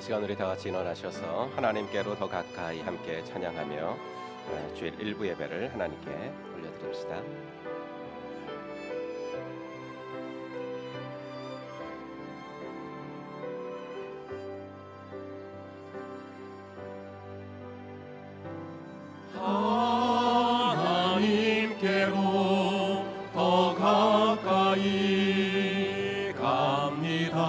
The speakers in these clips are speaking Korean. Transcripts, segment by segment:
시간 우리 다 같이 일어나셔서 하나님께로 더 가까이 함께 찬양하며 주일 일부 예배를 하나님께 올려드립시다. 하나님께로 더 가까이 갑니다.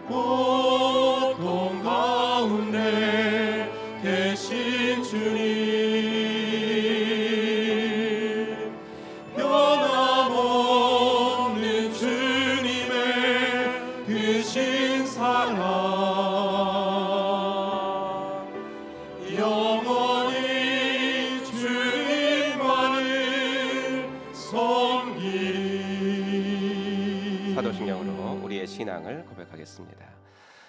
고통 가운데 계신 주님, 변함없는 주님의 크신 사랑, 영원히 주님만을 섬기리. 사도신경으로 우리의 신앙을 고백하겠습니다.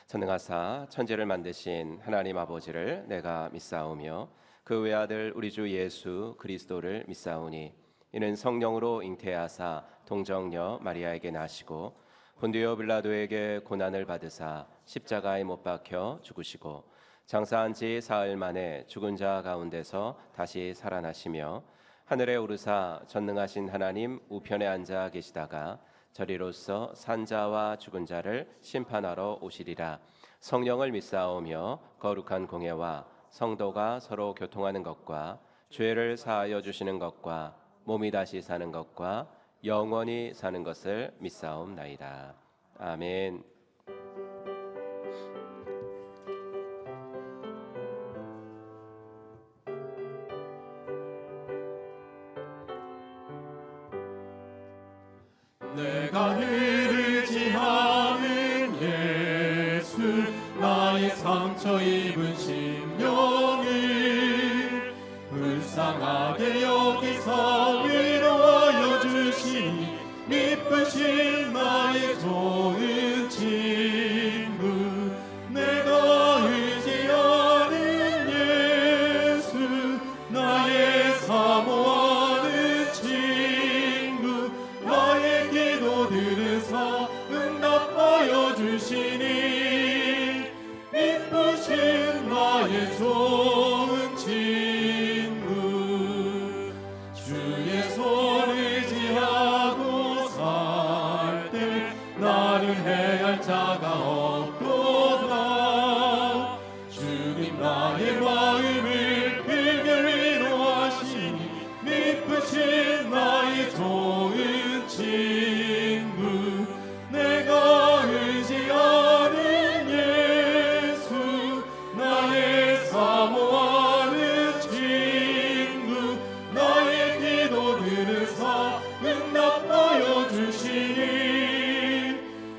전능하사 천지를 만드신 하나님 아버지를 내가 믿사오며 그 외아들 우리 주 예수 그리스도를 믿사오니 이는 성령으로 잉태하사 동정녀 마리아에게 나시고 본디오 빌라도에게 고난을 받으사 십자가에 못 박혀 죽으시고 장사한 지 사흘 만에 죽은 자 가운데서 다시 살아나시며 하늘에 오르사 전능하신 하나님 우편에 앉아 계시다가 저리로서 산자와 죽은 자를 심판하러 오시리라. 성령을 믿사오며 거룩한 공예와 성도가 서로 교통하는 것과 죄를 사하여 주시는 것과 몸이 다시 사는 것과 영원히 사는 것을 믿사옵나이다. 아멘. 내가 흐르지 않은 예수, 나의 상처 입은 심령을 불쌍하게 여기서 위로하여 주시니 미쁘신 나의 좋은 친구, 내가 의지하는 예수, 나의 사모하는 친구, 나의 기도 들으사 응답하여 주시니 미쁘신 나의 좋은 친구, 주의 손 의지하고 살 때 나는 해할 자가 없도다. 주님 나의 마음을 크게 위로하시니 미쁘신 나의 좋은 친구, 내가 의지하는 예수, 나의 사모하는 친구, 나의 기도 들으사 응답하여 주시니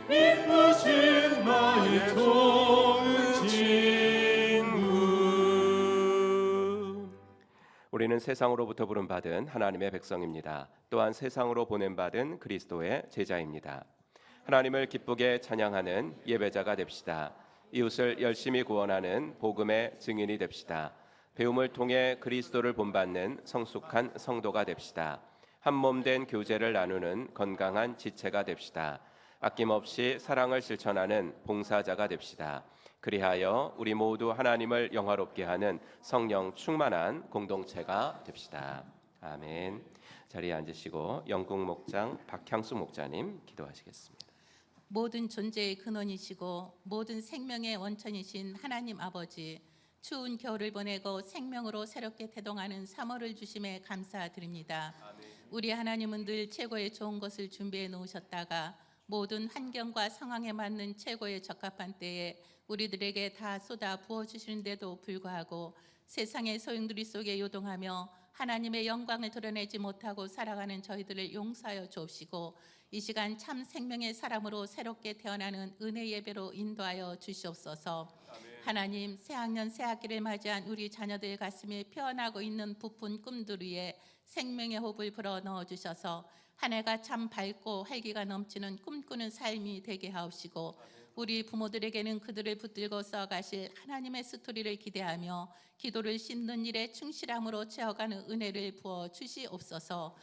미쁘신 나의 좋은 친구. 우리는 세상으로부터 부름받은 하나님의 백성입니다. 또한 세상으로 보냄받은 그리스도의 제자입니다. 하나님을 기쁘게 찬양하는 예배자가 됩시다. 이웃을 열심히 구원하는 복음의 증인이 됩시다. 배움을 통해 그리스도를 본받는 성숙한 성도가 됩시다. 한 몸 된 교제를 나누는 건강한 지체가 됩시다. 아낌없이 사랑을 실천하는 봉사자가 됩시다. 그리하여 우리 모두 하나님을 영화롭게 하는 성령 충만한 공동체가 됩시다. 아멘. 자리에 앉으시고 영국 목장 박향수 목자님 기도하시겠습니다. 모든 존재의 근원이시고 모든 생명의 원천이신 하나님 아버지, 추운 겨울을 보내고 생명으로 새롭게 태동하는 3월을 주심에 감사드립니다. 우리 하나님은 늘 최고의 좋은 것을 준비해 놓으셨다가 모든 환경과 상황에 맞는 최고의 적합한 때에 우리들에게 다 쏟아 부어주시는데도 불구하고 세상의 소용돌이 속에 요동하며 하나님의 영광을 드러내지 못하고 살아가는 저희들을 용서하여 주옵시고 이 시간 참 생명의 사람으로 새롭게 태어나는 은혜 예배로 인도하여 주시옵소서. 하나님, 새학년 새학기를 맞이한 우리 자녀들 가슴에 피어나고 있는 부푼 꿈들 위에 생명의 호흡을 불어 넣어주셔서 한 해가 참 밝고 활기가 넘치는 꿈꾸는 삶이 되게 하옵시고 우리 부모들에게는 그들을 붙들고 써가실 하나님의 스토리를 기대하며 기도를 씹는 일에 충실함으로 채워가는 은혜를 부어 주시옵소서.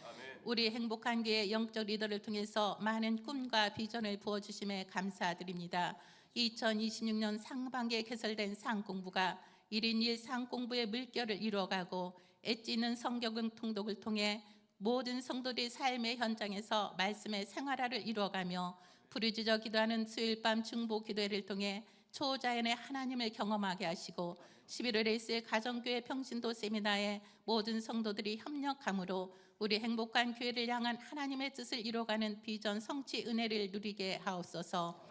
우리 행복한 교회 영적 리더를 통해서 많은 꿈과 비전을 부어주심에 감사드립니다. 2026년 상반기에 개설된 상공부가 1인 1 상공부의 물결을 이루어가고 엣지 있는 성경 통독을 통해 모든 성도들의 삶의 현장에서 말씀의 생활화를 이루어가며 부르짖어 기도하는 수요일 밤 중보 기도회를 통해 초자연의 하나님을 경험하게 하시고 11월에 있을 가정교회 평신도 세미나에 모든 성도들이 협력함으로 우리 행복한 교회를 향한 하나님의 뜻을 이뤄가는 비전 성취 은혜를 누리게 하옵소서.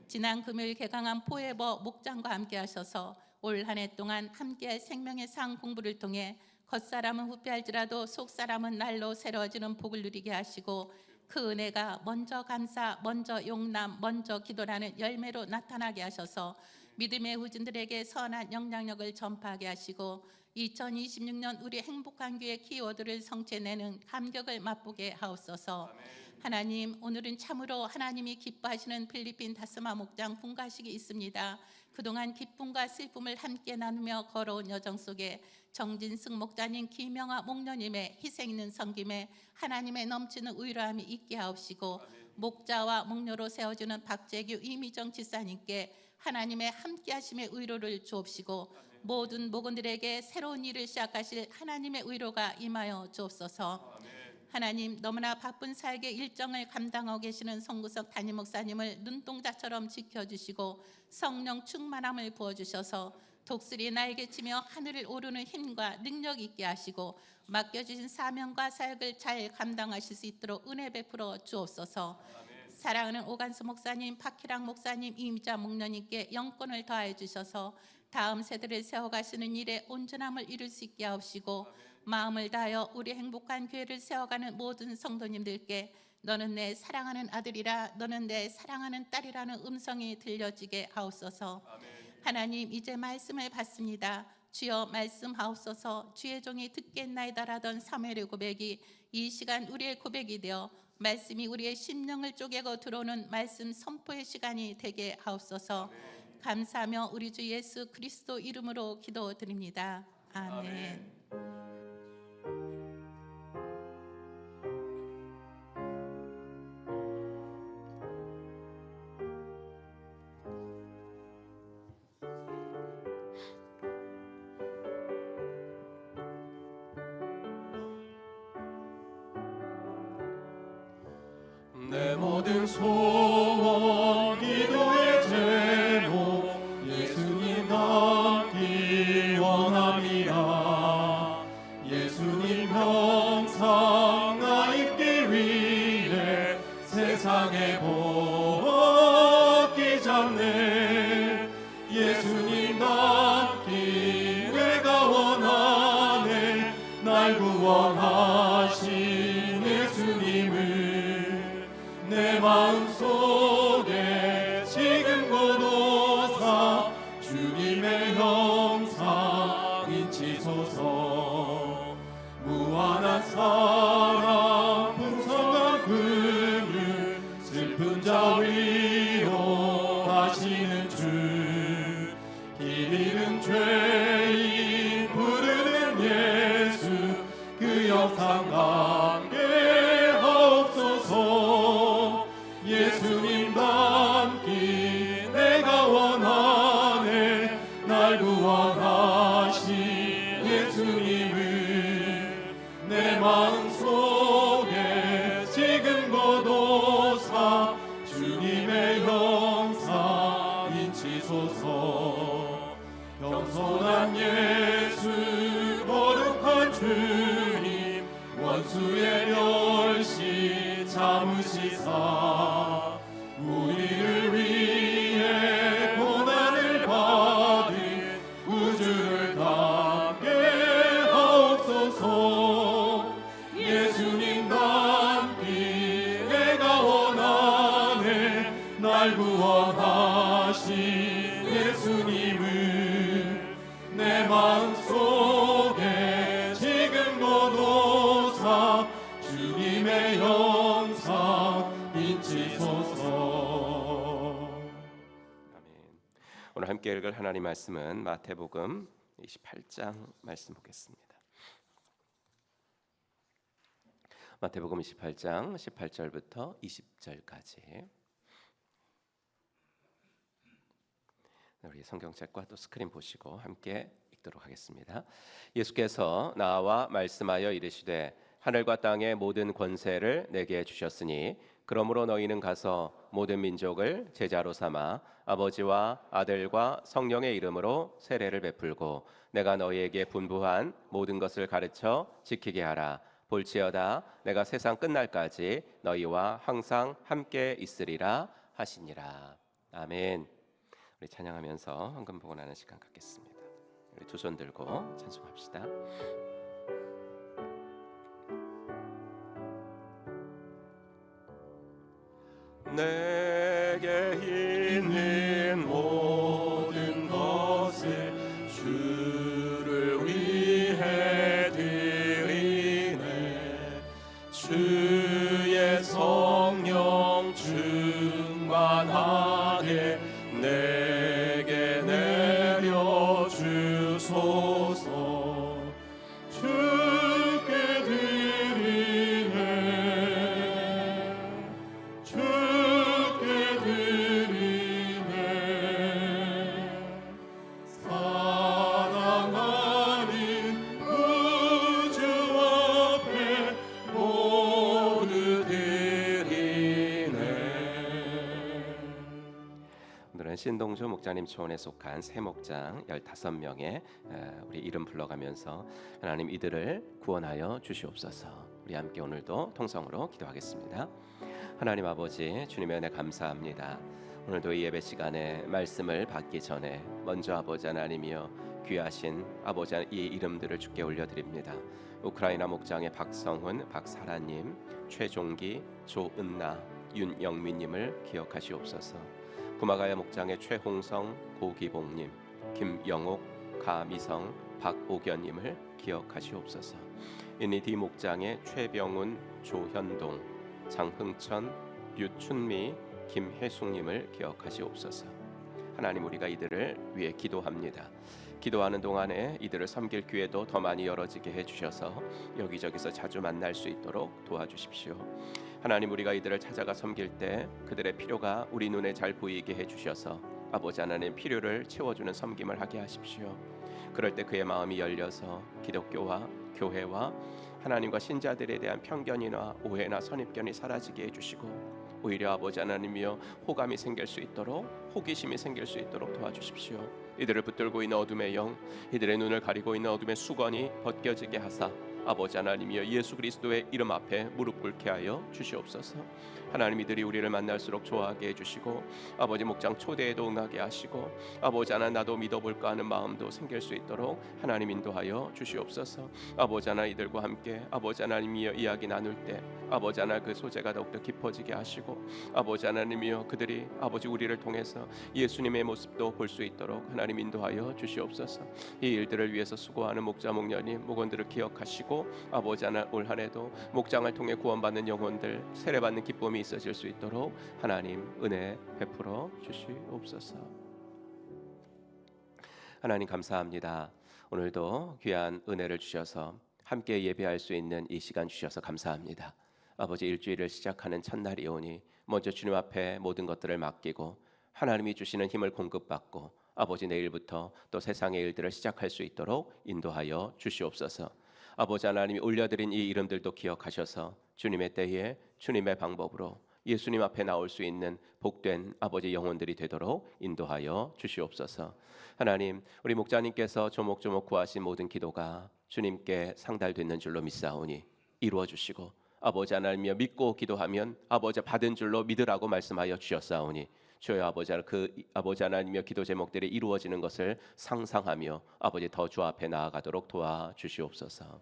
지난 금요일 개강한 포에버 목장과 함께 하셔서 올 한 해 동안 함께할 생명의 상 공부를 통해 겉사람은 후패할지라도 속사람은 날로 새로워지는 복을 누리게 하시고 그 은혜가 먼저 감사, 먼저 용남, 먼저 기도라는 열매로 나타나게 하셔서 믿음의 후진들에게 선한 영향력을 전파하게 하시고 2026년 우리 행복한 교회 키워드를 성취해내는 감격을 맛보게 하옵소서. 하나님, 오늘은 참으로 하나님이 기뻐하시는 필리핀 다스마 목장 분가식이 있습니다. 그동안 기쁨과 슬픔을 함께 나누며 걸어온 여정 속에 정진승 목자님, 김영아 목녀님의 희생 있는 섬김에 하나님의 넘치는 의로함이 있게 하옵시고 목자와 목녀로 세워지는 박재규, 이미정 지사님께 하나님의 함께하심의 의로를 주옵시고 모든 목원들에게 새로운 일을 시작하실 하나님의 의로가 임하여 주옵소서. 하나님, 너무나 바쁜 사역의 일정을 감당하고 계시는 송구석 담임 목사님을 눈동자처럼 지켜주시고 성령 충만함을 부어주셔서 독수리 날개치며 하늘을 오르는 힘과 능력 있게 하시고 맡겨주신 사명과 사역을 잘 감당하실 수 있도록 은혜 베풀어 주옵소서. 사랑하는 오간수 목사님, 박희랑 목사님, 이미자 목녀님께 영권을 더하여 주셔서 다음 세대를 세워가시는 일에 온전함을 이룰 수 있게 하옵시고 마음을 다하여 우리 행복한 교회를 세워가는 모든 성도님들께 너는 내 사랑하는 아들이라, 너는 내 사랑하는 딸이라는 음성이 들려지게 하옵소서. 하나님, 이제 말씀을 받습니다. 주여 말씀하옵소서. 주의 종이 듣겠나이다라던 사무엘의 고백이 이 시간 우리의 고백이 되어 말씀이 우리의 심령을 쪼개고 들어오는 말씀 선포의 시간이 되게 하옵소서. 감사하며 우리 주 예수 그리스도 이름으로 기도드립니다. 아멘. 내 모든 소원 기도의 제목 예수님 닮기 원함이라. 예수님 형상 나 입기 위해 세상에 복기 잡네. 예수님 닮기 내가 원하네. 날 구원하신 예수님을 내 마음속에 지금 고도사 주님의 형상 인치소서. 무한한 사랑 풍성한 긍휼 슬픈 자 위로하시는 주. 길 잃은 죄인 부르는 예수 그 형상 함께 하옵소서. 예수님 닮기 내가 원하네. 날 구원하신 예수님을 내 마음속에 지금 고도사 주님의 형상 인치소서. 겸손한 예수 거룩한 주님 원수의 멸시 참으시사 우리를 위해 고난을 받은 우주를 담게 하옵소서. 예수님 닮기 내가 원하네. 날 구원하신 예수님을 내 마음속에 지금 고도사 주님의 형상 인치소서. 아멘. 오늘 함께 읽을 하나님 말씀은 마태복음 28장 말씀 보겠습니다. 마태복음 28장 18절부터 20절까지. 우리 성경책과 또 스크린 보시고 함께 읽도록 하겠습니다. 예수께서 나와 말씀하여 이르시되 하늘과 땅의 모든 권세를 내게 주셨으니 그러므로 너희는 가서 모든 민족을 제자로 삼아 아버지와 아들과 성령의 이름으로 세례를 베풀고 내가 너희에게 분부한 모든 것을 가르쳐 지키게 하라. 볼지어다 내가 세상 끝날까지 너희와 항상 함께 있으리라 하시니라. 아멘. 우리 찬양하면서 헌금 봉헌하는 시간 갖겠습니다. 우리 두 손 들고 찬송합시다. 내게 있는 모든 것을 주를 위해 드리네. 주의 성령 충만하게 내게 내려 주소서. 주께 드리네. 주께 드리네. 사랑하는 구주 앞에 모두 드리네. 오늘은 신동주 목자님 초원에 속한 새 목장 15명의 우리 이름 불러가면서 하나님 이들을 구원하여 주시옵소서. 우리 함께 오늘도 통성으로 기도하겠습니다. 하나님 아버지, 주님의 은혜 감사합니다. 오늘도 이 예배 시간에 말씀을 받기 전에 먼저 아버지 하나님이여 귀하신 아버지 이 이름들을 주께 올려드립니다. 우크라이나 목장의 박성훈, 박사라님, 최종기, 조은나, 윤영민님을 기억하시옵소서. 구마가야 목장의 최홍성, 고기봉님, 김영옥, 가미성, 박오견님을 기억하시옵소서. 인니디 목장의 최병훈, 조현동, 장흥천, 류춘미, 김혜숙님을 기억하시옵소서. 하나님 우리가 이들을 위해 기도합니다. 기도하는 동안에 이들을 섬길 기회도 더 많이 열어지게 해주셔서 여기저기서 자주 만날 수 있도록 도와주십시오. 하나님 우리가 이들을 찾아가 섬길 때 그들의 필요가 우리 눈에 잘 보이게 해주셔서 아버지 하나님 필요를 채워주는 섬김을 하게 하십시오. 그럴 때 그의 마음이 열려서 기독교와 교회와 하나님과 신자들에 대한 편견이나 오해나 선입견이 사라지게 해주시고 오히려 아버지 하나님이여 호감이 생길 수 있도록 호기심이 생길 수 있도록 도와주십시오. 이들을 붙들고 있는 어둠의 영, 이들의 눈을 가리고 있는 어둠의 수건이 벗겨지게 하사 아버지 하나님이여 예수 그리스도의 이름 앞에 무릎 꿇게 하여 주시옵소서. 하나님 이들이 우리를 만날수록 좋아하게 해주시고 아버지 목장 초대에도 응하게 하시고 아버지 하나 나도 믿어볼까 하는 마음도 생길 수 있도록 하나님 인도하여 주시옵소서. 아버지 하나 이들과 함께 아버지 하나님이여 이야기 나눌 때 아버지 하나 그 소재가 더욱더 깊어지게 하시고 아버지 하나님이여 그들이 아버지 우리를 통해서 예수님의 모습도 볼 수 있도록 하나님 인도하여 주시옵소서. 이 일들을 위해서 수고하는 목자 목녀님 목원들을 기억하시고 아버지 하나 올 한해도 목장을 통해 구원받는 영혼들 세례받는 기쁨이 있어질 수 있도록 하나님 은혜 베풀어 주시옵소서. 하나님 감사합니다. 오늘도 귀한 은혜를 주셔서 함께 예배할 수 있는 이 시간 주셔서 감사합니다. 아버지 일주일을 시작하는 첫날이오니 먼저 주님 앞에 모든 것들을 맡기고 하나님이 주시는 힘을 공급받고 아버지 내일부터 또 세상의 일들을 시작할 수 있도록 인도하여 주시옵소서. 아버지 하나님이 올려드린 이 이름들도 기억하셔서 주님의 때에 주님의 방법으로 예수님 앞에 나올 수 있는 복된 아버지 영혼들이 되도록 인도하여 주시옵소서. 하나님 우리 목자님께서 조목조목 구하신 모든 기도가 주님께 상달되는 줄로 믿사오니 이루어 주시고 아버지 하나님이여 믿고 기도하면 아버지 받은 줄로 믿으라고 말씀하여 주셨사오니 주여 아버지 하나님이여 기도 제목들이 이루어지는 것을 상상하며 아버지 더 주 앞에 나아가도록 도와주시옵소서.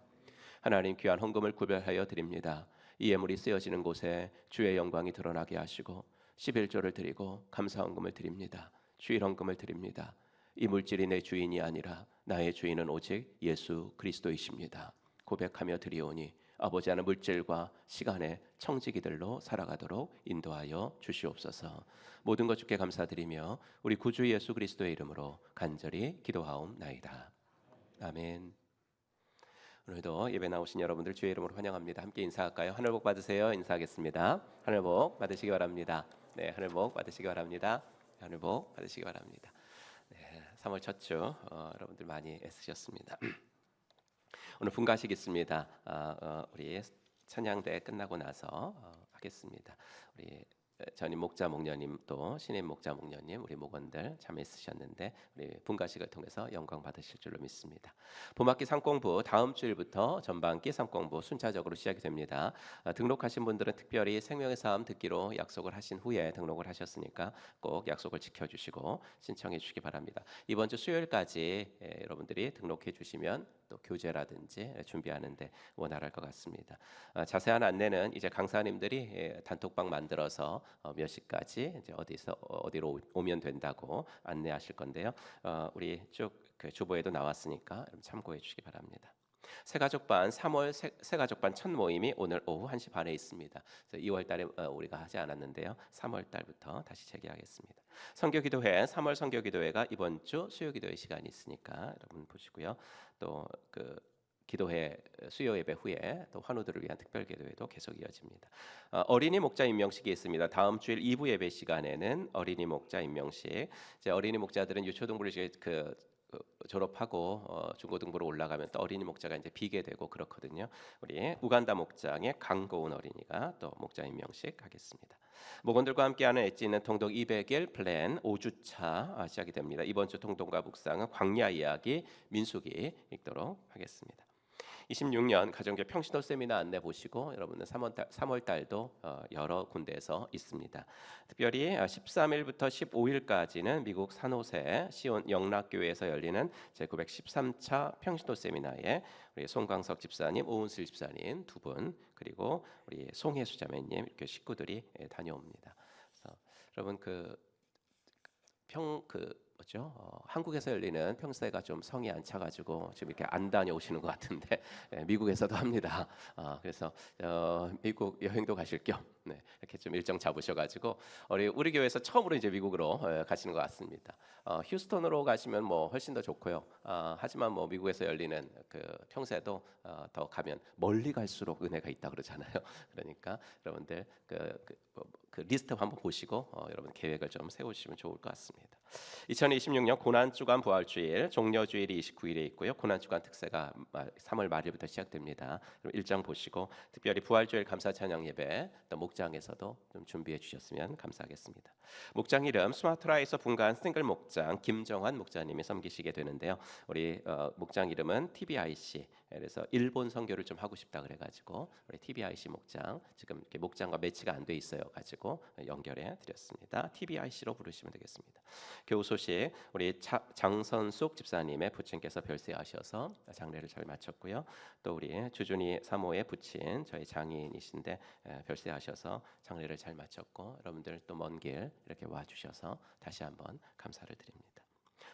하나님 귀한 헌금을 구별하여 드립니다. 이 예물이 쓰여지는 곳에 주의 영광이 드러나게 하시고 11조를 드리고 감사 헌금을 드립니다. 주일 헌금을 드립니다. 이 물질이 내 주인이 아니라 나의 주인은 오직 예수 그리스도이십니다. 고백하며 드리오니 아버지 하나님 물질과 시간의 청지기들로 살아가도록 인도하여 주시옵소서. 모든 것 주께 감사드리며 우리 구주 예수 그리스도의 이름으로 간절히 기도하옵나이다. 아멘. 오늘도 예배 나오신 여러분들 주의 이름으로 환영합니다. 함께 인사할까요? 하늘 복 받으세요. 인사하겠습니다. 하늘 복 받으시기 바랍니다. 네, 하늘 복 받으시기 바랍니다. 하늘 복 받으시기 바랍니다. 네, 3월 첫 주 여러분들 많이 애쓰셨습니다. 오늘 분가식 있습니다. 우리 찬양대 끝나고 나서 하겠습니다. 우리 전임 목자 목녀님 또 신임 목자 목녀님 우리 목원들 참 애쓰셨는데 우리 분가식을 통해서 영광 받으실 줄로 믿습니다. 봄학기 상공부 다음 주일부터 전반기 상공부 순차적으로 시작이 됩니다. 등록하신 분들은 특별히 생명의 삶 듣기로 약속을 하신 후에 등록을 하셨으니까 꼭 약속을 지켜주시고 신청해 주시기 바랍니다. 이번 주 수요일까지 여러분들이 등록해 주시면 또 교재라든지 준비하는데 원활할 것 같습니다. 자세한 안내는 이제 강사님들이 단톡방 만들어서 몇 시까지 이제 어디로 오면 된다고 안내하실 건데요. 우리 쭉 그 주보에도 나왔으니까 참고해 주시기 바랍니다. 새가족반 3월 새가족반 첫 모임이 오늘 오후 1시 반에 있습니다. 2월 달에 우리가 하지 않았는데요. 3월 달부터 다시 재개하겠습니다. 선교기도회 3월 선교기도회가 이번 주 수요기도회 시간이 있으니까 여러분 보시고요. 또 그 기도회 수요 예배 후에 또 환우들을 위한 특별 기도회도 계속 이어집니다. 어린이 목자 임명식이 있습니다. 다음 주일 2부 예배 시간에는 어린이 목자 임명식. 이제 어린이 목자들은 유초등부를 이제 졸업하고 중고등부로 올라가면 또 어린이 목자가 이제 비게 되고 그렇거든요. 우리 우간다 목장의 강고은 어린이가 또 목자 임명식 하겠습니다. 목원들과 함께하는 엣지 있는 통독 200일 플랜 5주차 시작이 됩니다. 이번 주 통독과 묵상은 광야 이야기 민수기 읽도록 하겠습니다. 26년 가정교회 평신도 세미나 안내 보시고 여러분은 3월 달도 여러 군데에서 있습니다. 특별히 13일부터 15일까지는 미국 산호세 시온 영락교회에서 열리는 제913차 평신도 세미나에 우리 송광석 집사님, 오은슬 집사님 두 분 그리고 우리 송혜수 자매님 이렇게 식구들이 다녀옵니다. 그래서 여러분 한국에서 열리는 평세가 좀 성이 안 차가지고 지금 이렇게 안 다녀오시는 것 같은데 미국에서도 합니다. 그래서 미국 여행도 가실 겸 이렇게 좀 일정 잡으셔가지고 우리 교회에서 처음으로 이제 미국으로 가시는 것 같습니다. 휴스턴으로 가시면 뭐 훨씬 더 좋고요. 하지만 뭐 미국에서 열리는 그 평세도 더 가면 멀리 갈수록 은혜가 있다 그러잖아요. 그러니까 여러분들 그 리스트 한번 보시고 여러분 계획을 좀 세우시면 좋을 것 같습니다. 2026년 고난주간 부활주일 종려주일이 29일에 있고요. 고난주간 특세가 3월 말일부터 시작됩니다. 일정 보시고 특별히 부활주일 감사 찬양 예배 또 목장에서도 좀 준비해 주셨으면 감사하겠습니다. 목장 이름 스마트라에서 분가한 싱글 목장 김정환 목자님이 섬기시게 되는데요. 우리 목장 이름은 TBIC. 그래서 일본 선교를 좀 하고 싶다 그래가지고 우리 TBIC 목장 지금 이렇게 목장과 매치가 안 돼 있어요 가지고 연결해 드렸습니다. TBIC로 부르시면 되겠습니다. 교우 소식 우리 장선숙 집사님의 부친께서 별세하셔서 장례를 잘 마쳤고요. 또 우리 주준이 사모의 부친 저희 장인이신데 별세하셔서 장례를 잘 마쳤고 여러분들 또 먼 길 이렇게 와주셔서 다시 한번 감사를 드립니다.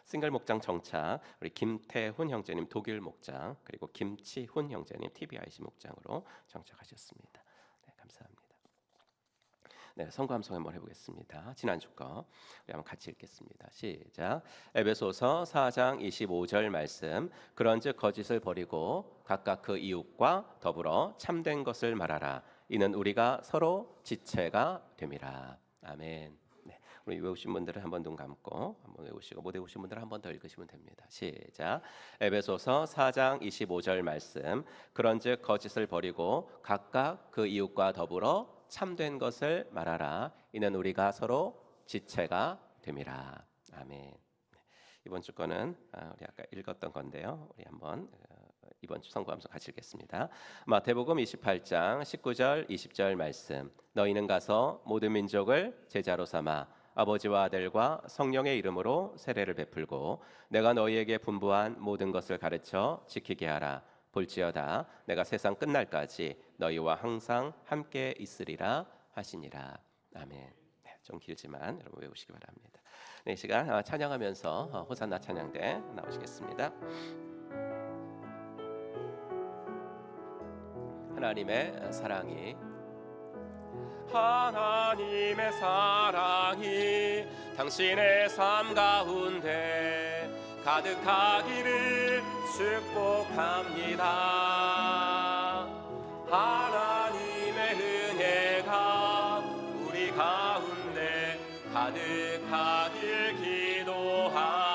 싱글 목장 정착 우리 김태훈 형제님 독일 목장 그리고 김치훈 형제님 TBIC 목장으로 정착하셨습니다. 네, 감사합니다. 네, 성감송 한번 해보겠습니다. 지난주 거 우리 한번 같이 읽겠습니다. 시작. 에베소서 4장 25절 말씀. 그런즉 거짓을 버리고 각각 그 이웃과 더불어 참된 것을 말하라. 이는 우리가 서로 지체가 됨이라. 아멘. 네, 우리 외우신 분들은 한번 눈 감고 한번 외우시고 못 외우신 분들은 한번 더 읽으시면 됩니다. 시작. 에베소서 4장 25절 말씀. 그런즉 거짓을 버리고 각각 그 이웃과 더불어 참된 것을 말하라. 이는 우리가 서로 지체가 됨이라. 아멘. 네, 이번 주 거는 우리 아까 읽었던 건데요. 우리 한번 이번 주 성구함수 같이 읽겠습니다. 마태복음 28장 19절 20절 말씀. 너희는 가서 모든 민족을 제자로 삼아 아버지와 아들과 성령의 이름으로 세례를 베풀고 내가 너희에게 분부한 모든 것을 가르쳐 지키게 하라. 볼지어다 내가 세상 끝날까지 너희와 항상 함께 있으리라 하시니라. 아멘. 네, 좀 길지만 여러분 외우시기 바랍니다. 네, 이 시간 찬양하면서 호산나 찬양대 나오시겠습니다. 하나님의 사랑이 당신의 삶 가운데 가득하기를 축복합니다. 하나님의 은혜가 우리 가운데 가득하길 기도합니다.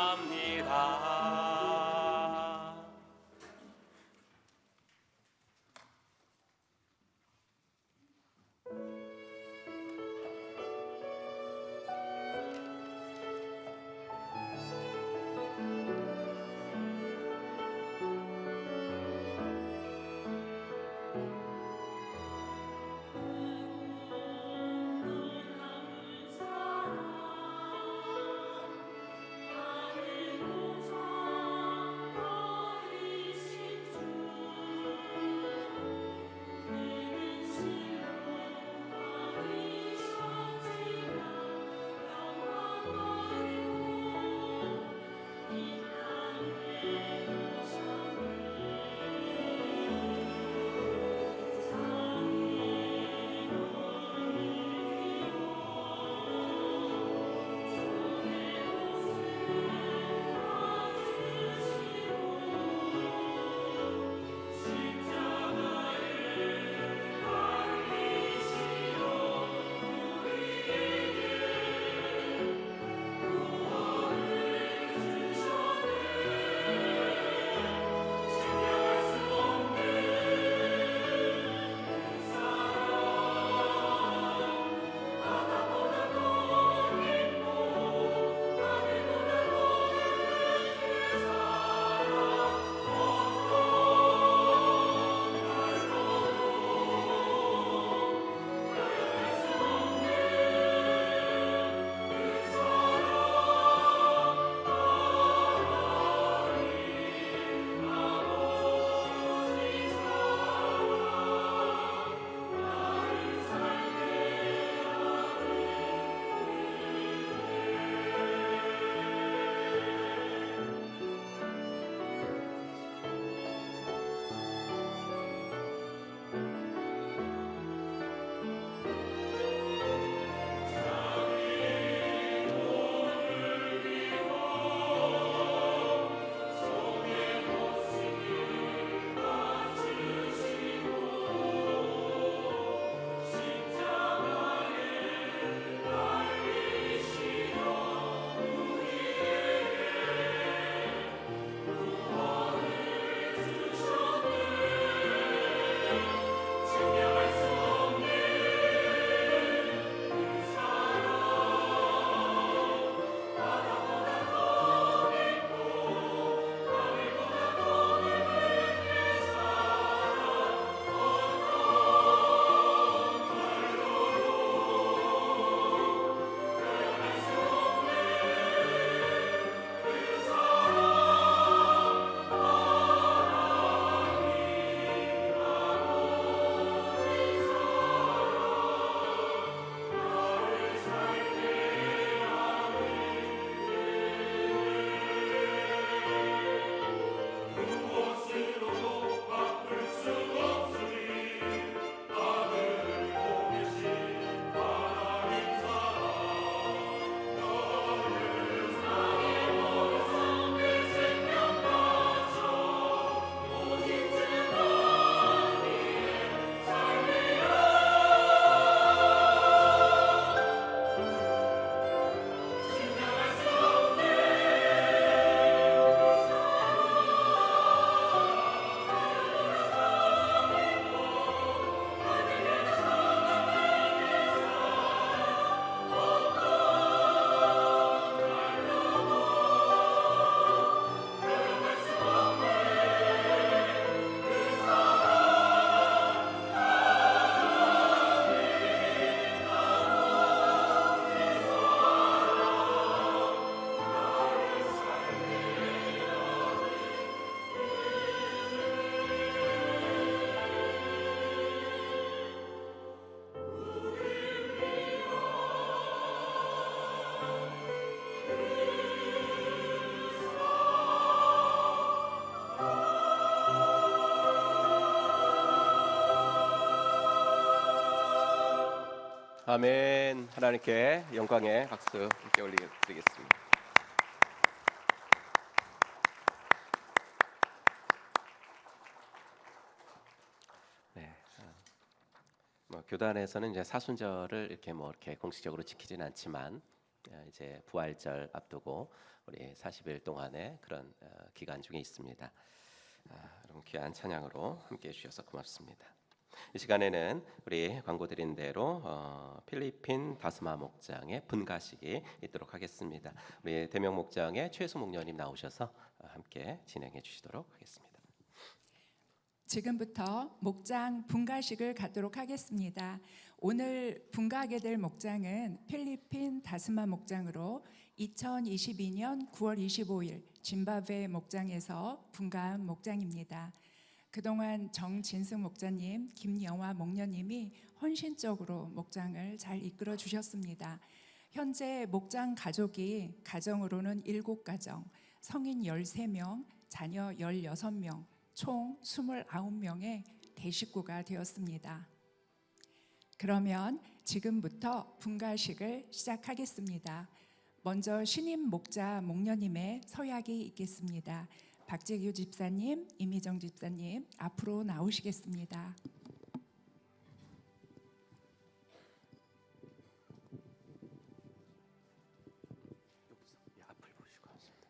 아멘. 하나님께 영광의 박수 함께 올리겠습니다. 네. 교단에서는 이제 사순절을 이렇게 공식적으로 지키지는 않지만 이제 부활절 앞두고 우리 40일 동안의 그런 기간 중에 있습니다. 여러분 귀한 찬양으로 함께해 주셔서 고맙습니다. 이 시간에는 우리 광고 드린 대로 필리핀 다스마 목장의 분가식이 있도록 하겠습니다. 우리 대명 목장의 최수 목녀님 나오셔서 함께 진행해 주시도록 하겠습니다. 지금부터 목장 분가식을 갖도록 하겠습니다. 오늘 분가하게 될 목장은 필리핀 다스마 목장으로 2022년 9월 25일 짐바브웨 목장에서 분가한 목장입니다. 그동안 정진승 목자님, 김영화 목녀님이 헌신적으로 목장을 잘 이끌어 주셨습니다. 현재 목장 가족이 가정으로는 7가정, 성인 13명, 자녀 16명, 총 29명의 대식구가 되었습니다. 그러면 지금부터 분가식을 시작하겠습니다. 먼저 신임 목자 목녀님의 서약이 있겠습니다. 박재규 집사님, 이미정 집사님 앞으로 나오시겠습니다. 앞을 보시고 하십니다.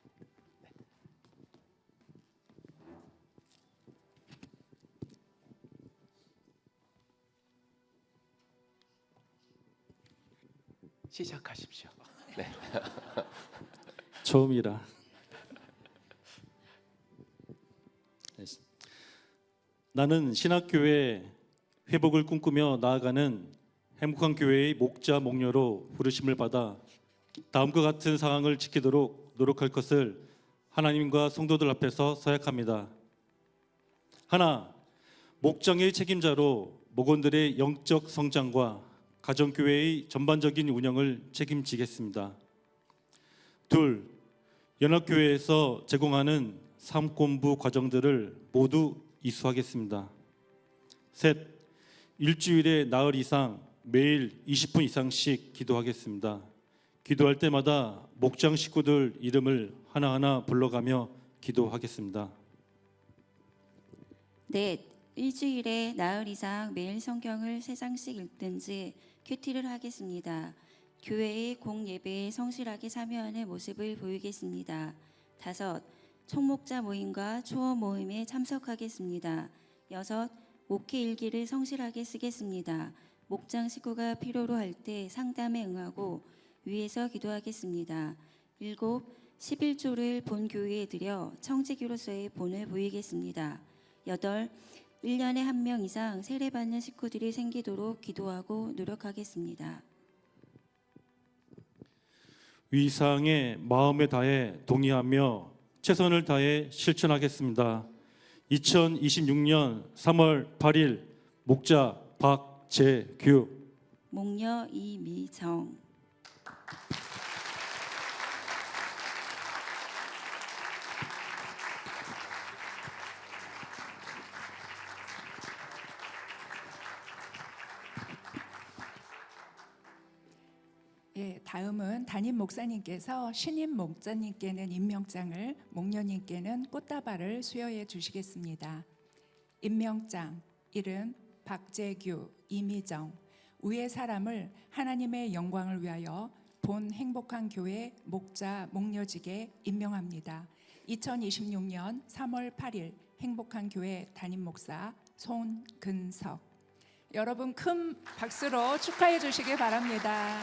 네. 시작하십시오. 네. 처음이라. 나는 신학교회 회복을 꿈꾸며 나아가는 행복한 교회의 목자 목녀로 부르심을 받아 다음과 같은 상황을 지키도록 노력할 것을 하나님과 성도들 앞에서 서약합니다. 하나, 목장의 책임자로 목원들의 영적 성장과 가정교회의 전반적인 운영을 책임지겠습니다. 둘, 연합교회에서 제공하는 삶공부 과정들을 모두 이수하겠습니다. 셋, 일주일에 나흘 이상 매일 20분 이상씩 기도하겠습니다. 기도할 때마다 목장 식구들 이름을 하나하나 불러가며 기도하겠습니다. 넷, 일주일에 나흘 이상 매일 성경을 3장씩 읽든지 큐티를 하겠습니다. 교회의 공예배에 성실하게 참여하는 모습을 보이겠습니다. 다섯, 총목자 모임과 초원 모임에 참석하겠습니다. 여섯, 목회 일기를 성실하게 쓰겠습니다. 목장 식구가 필요로 할 때 상담에 응하고 위에서 기도하겠습니다. 일곱, 11조를 본 교회에 드려 청지기로서의 본을 보이겠습니다. 여덟, 1년에 1명 이상 세례받는 식구들이 생기도록 기도하고 노력하겠습니다. 위상에 마음에 다해 동의하며 최선을 다해 실천하겠습니다. 2026년 3월 8일 목자 박재규, 목녀 이미정. 다음은 담임 목사님께서 신임 목자님께는 임명장을, 목녀님께는 꽃다발을 수여해 주시겠습니다. 임명장, 이름 박재규, 이미정, 위의 사람을 하나님의 영광을 위하여 본 행복한 교회 목자 목녀직에 임명합니다. 2026년 3월 8일 행복한 교회 담임 목사 손근석. 여러분 큰 박수로 축하해 주시기 바랍니다.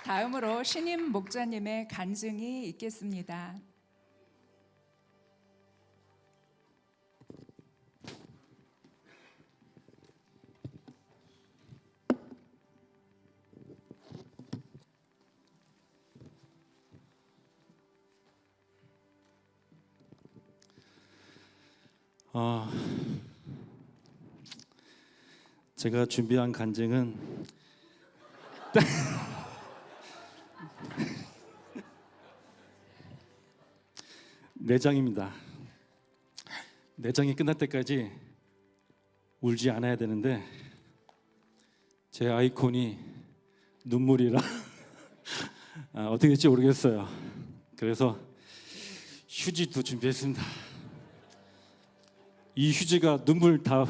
다음으로 신임 목자님의 간증이 있겠습니다. 제가 준비한 간증은 내장입니다. 내장이 끝날 때까지 울지 않아야 되는데 제 아이콘이 눈물이라 어떻게 될지 모르겠어요. 그래서 휴지도 준비했습니다. 이 휴지가 눈물 다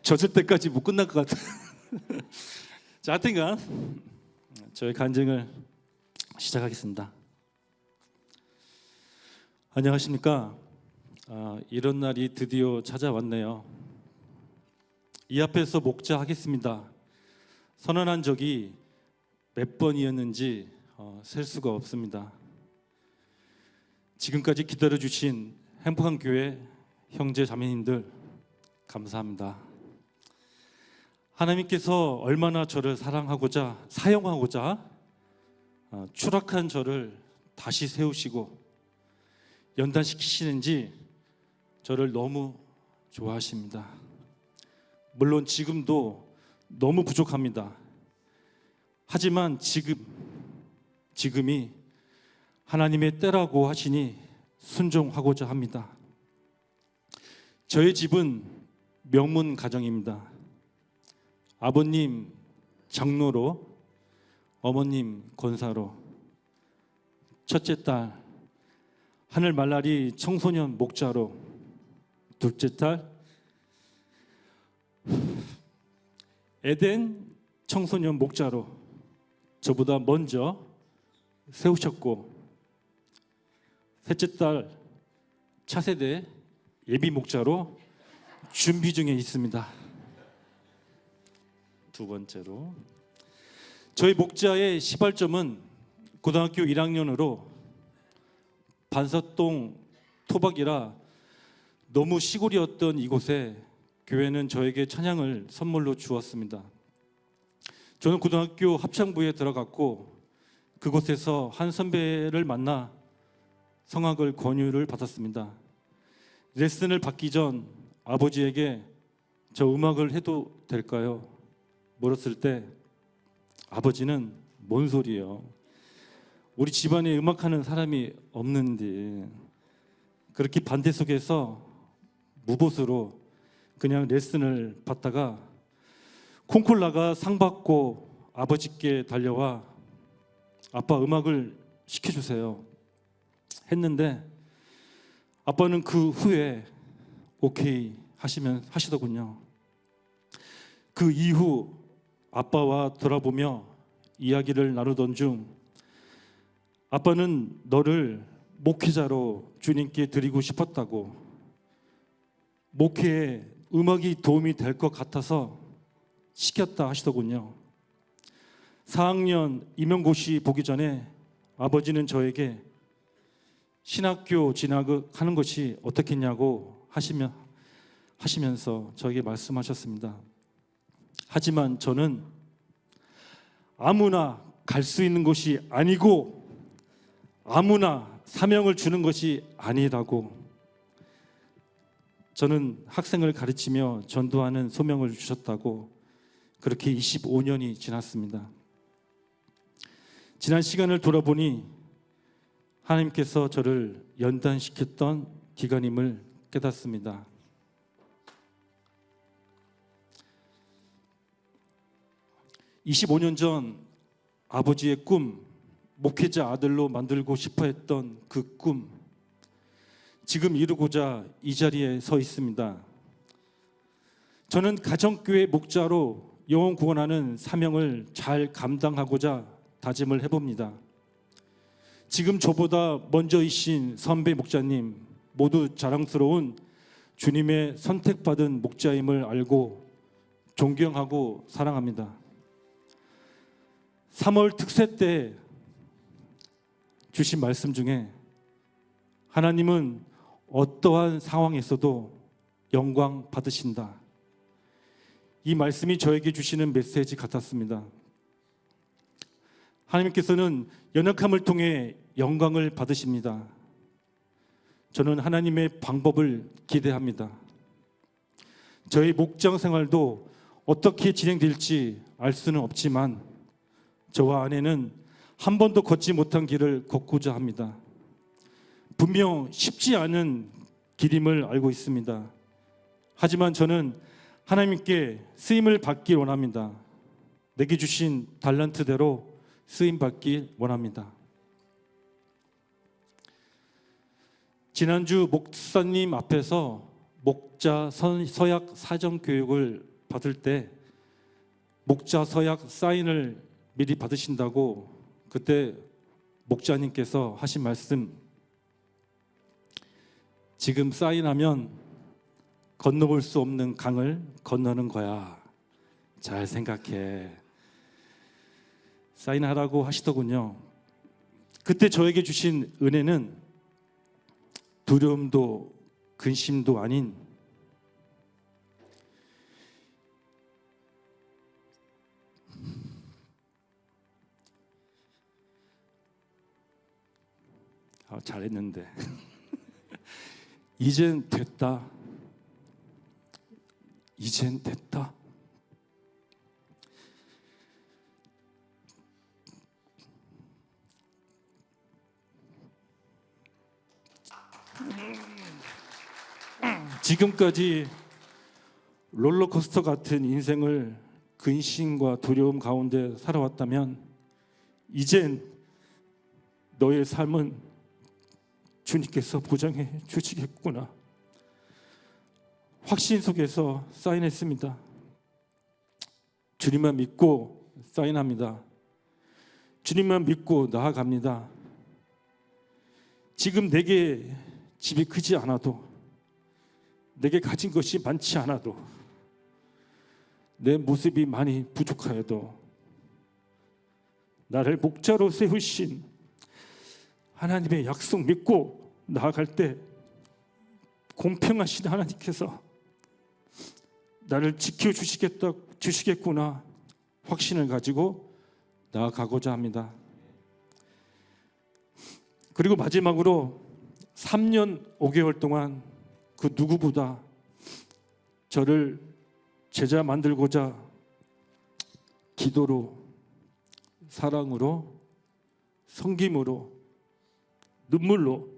젖을 때까지 못 끝날 것 같아요. 자, 하여튼간 저의 간증을 시작하겠습니다. 안녕하십니까? 이런 날이 드디어 찾아왔네요. 이 앞에서 목자하겠습니다. 선언한 적이 몇 번이었는지 셀 수가 없습니다. 지금까지 기다려주신 행복한 교회 형제 자매님들 감사합니다. 하나님께서 얼마나 저를 사랑하고자 사용하고자 추락한 저를 다시 세우시고 연단시키시는지 저를 너무 좋아하십니다. 물론 지금도 너무 부족합니다. 하지만 지금이 하나님의 때라고 하시니 순종하고자 합니다. 저의 집은 명문 가정입니다. 아버님 장로로, 어머님 권사로, 첫째 딸 하늘 말라리 청소년 목자로, 둘째 딸 에덴 청소년 목자로 저보다 먼저 세우셨고, 셋째 딸 차세대 예비 목자로 준비 중에 있습니다. 두 번째로 저희 목자의 시발점은 고등학교 1학년으로 반사동 토박이라 너무 시골이었던 이곳에 교회는 저에게 찬양을 선물로 주었습니다. 저는 고등학교 합창부에 들어갔고 그곳에서 한 선배를 만나 성악을 권유를 받았습니다. 레슨을 받기 전 아버지에게 저 음악을 해도 될까요? 물었을 때 아버지는 뭔 소리예요? 우리 집안에 음악하는 사람이 없는데, 그렇게 반대 속에서 무보수로 그냥 레슨을 받다가 콩쿨라가 상 받고 아버지께 달려와 아빠 음악을 시켜주세요 했는데 아빠는 그 후에 오케이 하시더군요. 그 이후 아빠와 돌아보며 이야기를 나누던 중 아빠는 너를 목회자로 주님께 드리고 싶었다고, 목회에 음악이 도움이 될 것 같아서 시켰다 하시더군요. 4학년 임용고시 보기 전에 아버지는 저에게 신학교 진학하는 것이 어떻겠냐고 하시면서 저에게 말씀하셨습니다. 하지만 저는 아무나 갈 수 있는 것이 아니고 아무나 사명을 주는 것이 아니라고, 저는 학생을 가르치며 전도하는 소명을 주셨다고, 그렇게 25년이 지났습니다. 지난 시간을 돌아보니 하나님께서 저를 연단시켰던 기간임을 깨닫습니다. (25년) 전 아버지의 꿈, 목회자 아들로 만들고 싶어 했던 그 꿈, 지금 이루고자 이 자리에 서 있습니다. 저는 가정교회 목자로 영혼 구원하는 사명을 잘 감당하고자 다짐을 해봅니다. 지금 저보다 먼저이신 선배 목자님 모두 자랑스러운 주님의 선택받은 목자임을 알고 존경하고 사랑합니다. 3월 특세 때 주신 말씀 중에 하나님은 어떠한 상황에서도 영광 받으신다, 이 말씀이 저에게 주시는 메시지 같았습니다. 하나님께서는 연약함을 통해 영광을 받으십니다. 저는 하나님의 방법을 기대합니다. 저희 목장 생활도 어떻게 진행될지 알 수는 없지만 저와 아내는 한 번도 걷지 못한 길을 걷고자 합니다. 분명 쉽지 않은 길임을 알고 있습니다. 하지만 저는 하나님께 쓰임을 받길 원합니다. 내게 주신 달란트대로 쓰임 받길 원합니다. 지난주 목사님 앞에서 목자 서약 사정 교육을 받을 때 목자 서약 사인을 미리 받으신다고 그때 목자님께서 하신 말씀, 지금 사인하면 건너볼 수 없는 강을 건너는 거야. 잘 생각해. 사인하라고 하시더군요. 그때 저에게 주신 은혜는 두려움도 근심도 아닌 잘했는데 이젠 됐다. 이젠 됐다. 지금까지 롤러코스터 같은 인생을 근심과 두려움 가운데 살아왔다면 이젠 너의 삶은 주님께서 보장해 주시겠구나. 확신 속에서 사인했습니다. 주님만 믿고 사인합니다. 주님만 믿고 나아갑니다. 지금 내게 집이 크지 않아도, 내게 가진 것이 많지 않아도, 내 모습이 많이 부족하여도 나를 목자로 세우신 하나님의 약속 믿고 나아갈 때 공평하신 하나님께서 나를 지켜주시겠구나 확신을 가지고 나아가고자 합니다. 그리고 마지막으로 3년 5개월 동안 그 누구보다 저를 제자 만들고자 기도로, 사랑으로, 섬김으로, 눈물로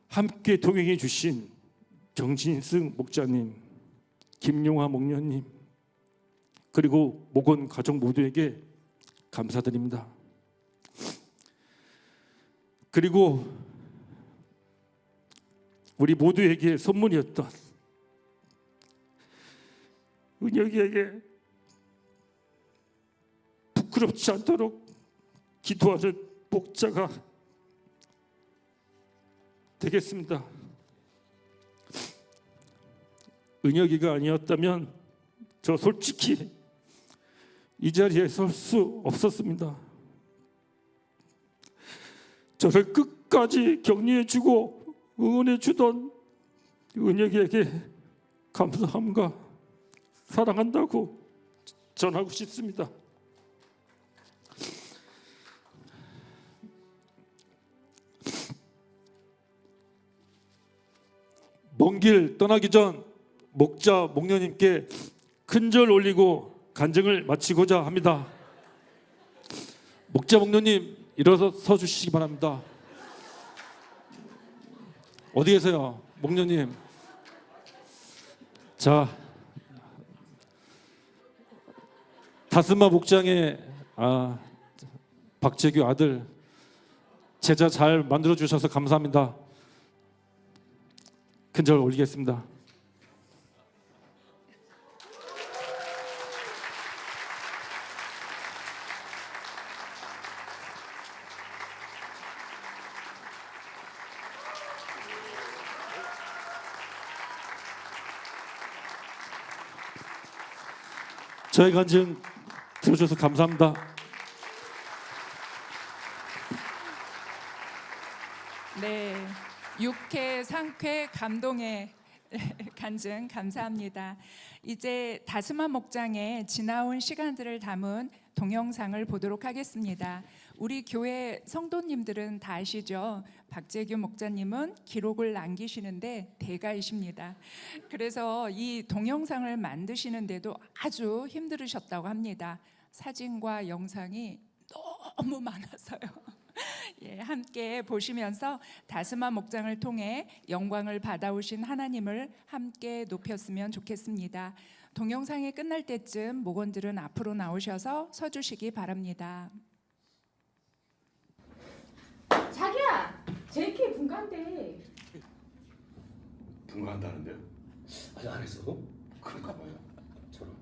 함께 동행해 주신 정진승 목자님, 김용화 목녀님, 그리고 목원 가족 모두에게 감사드립니다. 그리고 우리 모두에게 선물이었던 은혁이에게 부끄럽지 않도록 기도하는 목자가 되겠습니다. 은혁이가 아니었다면 저 솔직히 이 자리에 설 수 없었습니다. 저를 끝까지 격려해주고 응원해주던 은혁이에게 감사함과 사랑한다고 전하고 싶습니다. 먼 길 떠나기 전 목자 목녀님께 큰절 올리고 간증을 마치고자 합니다. 목자 목녀님 일어서 주시기 바랍니다. 어디 계세요, 목녀님? 자, 다스마 목장의 박재규 아들 제자 잘 만들어 주셔서 감사합니다. 큰절 올리겠습니다. 저희 간증 들어주셔서 감사합니다. 네, 육회, 상쾌, 감동의 간증 감사합니다. 이제 다스마 목장의 지나온 시간들을 담은 동영상을 보도록 하겠습니다. 우리 교회 성도님들은 다 아시죠? 박재규 목사님은 기록을 남기시는데 대가이십니다. 그래서 이 동영상을 만드시는데도 아주 힘들으셨다고 합니다. 사진과 영상이 너무 많아서요. 예, 함께 보시면서 다스마 목장을 통해 영광을 받아오신 하나님을 함께 높였으면 좋겠습니다. 동영상이 끝날 때쯤 목원들은 앞으로 나오셔서 서주시기 바랍니다. 자기야, JK 분간대. 분가한다는데요? 아직 안 했어? 그런가 봐요. 저런.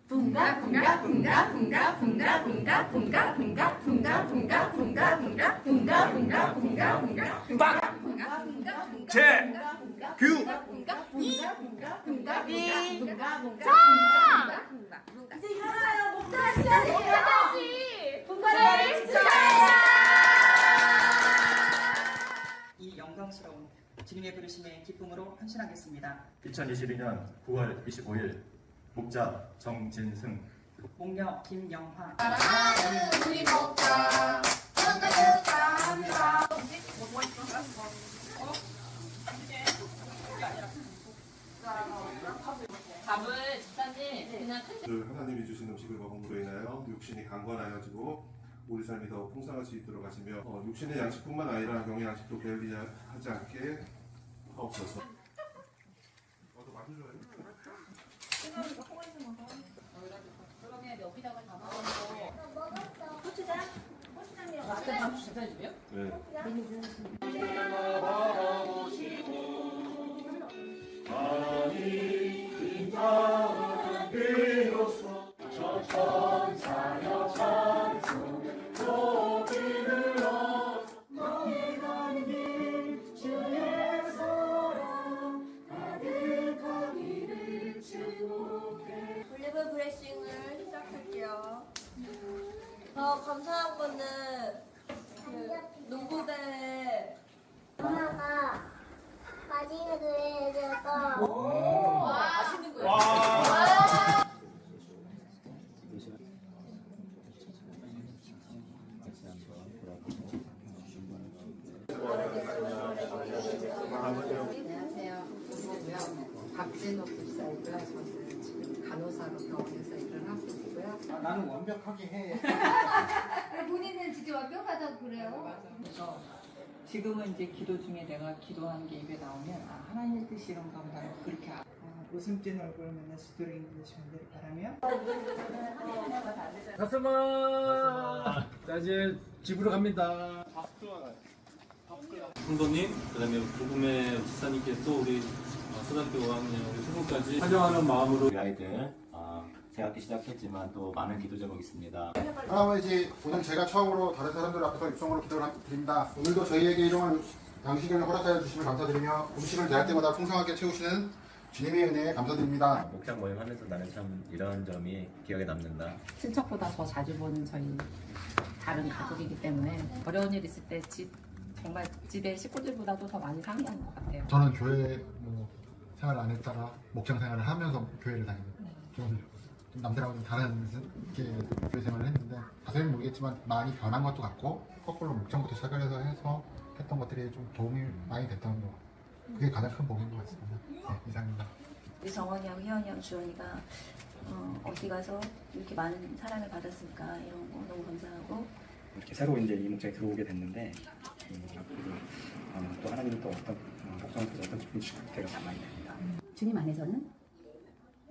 분가 분가 분가 분가 분가 분가 분가 분가 분가 분가 분가 분가 분가 분가 분가 분가 분가 제 규 이제 일어나요. 목자 시간이 돼야지. 분가를 축하해요. 이 영광스러운 주님의 부르심에 기쁨으로 헌신하겠습니다. 2022년 9월 25일 목자 정진승, 목녀 김영화, 우리 목자 축하합니다. 밥을 집사님 그냥 하나님이 주신 음식을 먹음으로 인하여 육신이 강건하여지고 우리 삶이 더 풍성할 수 있도록 하시며 육신의 양식뿐만 아니라 영의 양식도 게을리하지 않게 하옵소서. 너 만져줘요? 그러면 여기다가 담아서 고추장? 고추장이요. 밥 집사님이요? 네. 올리브 브레싱을 시작할게요. 더 감사한 거는 그 농구대 엄마가 마지막에 그래서 맛있는 거예요. 안녕하세요. 박진옥 집사이고요. 저는 지금 간호사로 병원에서 일을 하고 있고요. 나는 완벽하게 해. 본인은 진짜 완벽하다고 그래요? 그래서 지금은 이제 기도 중에 내가 기도하는 게 입에 나오면 하나님의 뜻이 이런가 보다 그렇게 웃음 띤 얼굴 맨날 스토리 인гл리시 만들기 바라며. 다스마. 자 이제 집으로 갑니다. 성도님, 그다음에 복음의 집사님께 또 우리 초등학교 5학년 우리 부모까지 사랑하는 마음으로 우리 아이들 재학기 시작했지만 또 많은 기도 제목이 있습니다. 할아버지, 오늘 제가 처음으로 다른 사람들 앞에서 입성으로 기도를 드립니다. 오늘도 저희에게 일용할 양식을 허락하여 주시면 감사드리며 음식을 대할 때마다 풍성하게 채우시는 주님의 은혜에 감사드립니다. 목장 모임 하면서 나는 참 이런 점이 기억에 남는다. 친척보다 더 자주 보는 저희 다른 가족이기 때문에 어려운 일 있을 때 정말 집에 식구들보다도 더 많이 상의하는 것 같아요. 저는 교회 생활을 안 했다가 목장 생활을 하면서 교회를 다니고 좀 남들하고 좀 다른 교회 생활을 했는데 자세히는 모르겠지만 많이 변한 것도 같고 거꾸로 목장부터 시작을 해서 했던 것들이 좀 도움이 많이 됐던 것 같아요. 그게 가장 큰 복인 것 같습니다. 네, 이상입니다. 우리 정원이하고 희원이하고 주원이가 어디 가서 이렇게 많은 사랑을 받았을까 이런 거 너무 감사하고 이렇게 새로 이제 이 목장에 들어오게 됐는데 또 하나님은 또 어떤 목장을 통해서 어떤 기쁨이 주실 때가 참 많이 됩니다. 주님 안에서는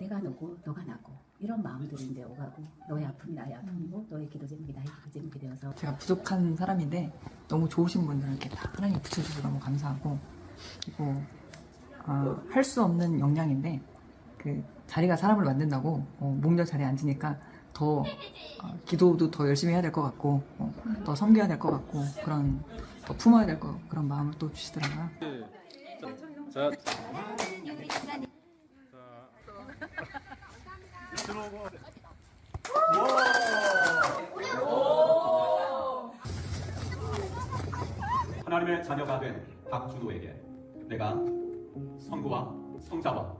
내가 너고 너가 나고 이런 마음들이 이제 오가고 너의 아픔이 나의 아픔이고 너의 기도 제목이 나의 기도 제목이 되어서 제가 부족한 사람인데 너무 좋으신 분들에게 다 하나님 붙여주셔서 너무 감사하고 그리고 할 수 없는 역량인데 그 자리가 사람을 만든다고 목련 자리에 앉으니까 더 기도도 더 열심히 해야 될 것 같고 더 섬겨야 될 것 같고 그런 더 품어야 될 것 그런 마음을 또 주시더라고요. 자. 하나님의 자녀가 된 박준호에게 내가 성부와 성자와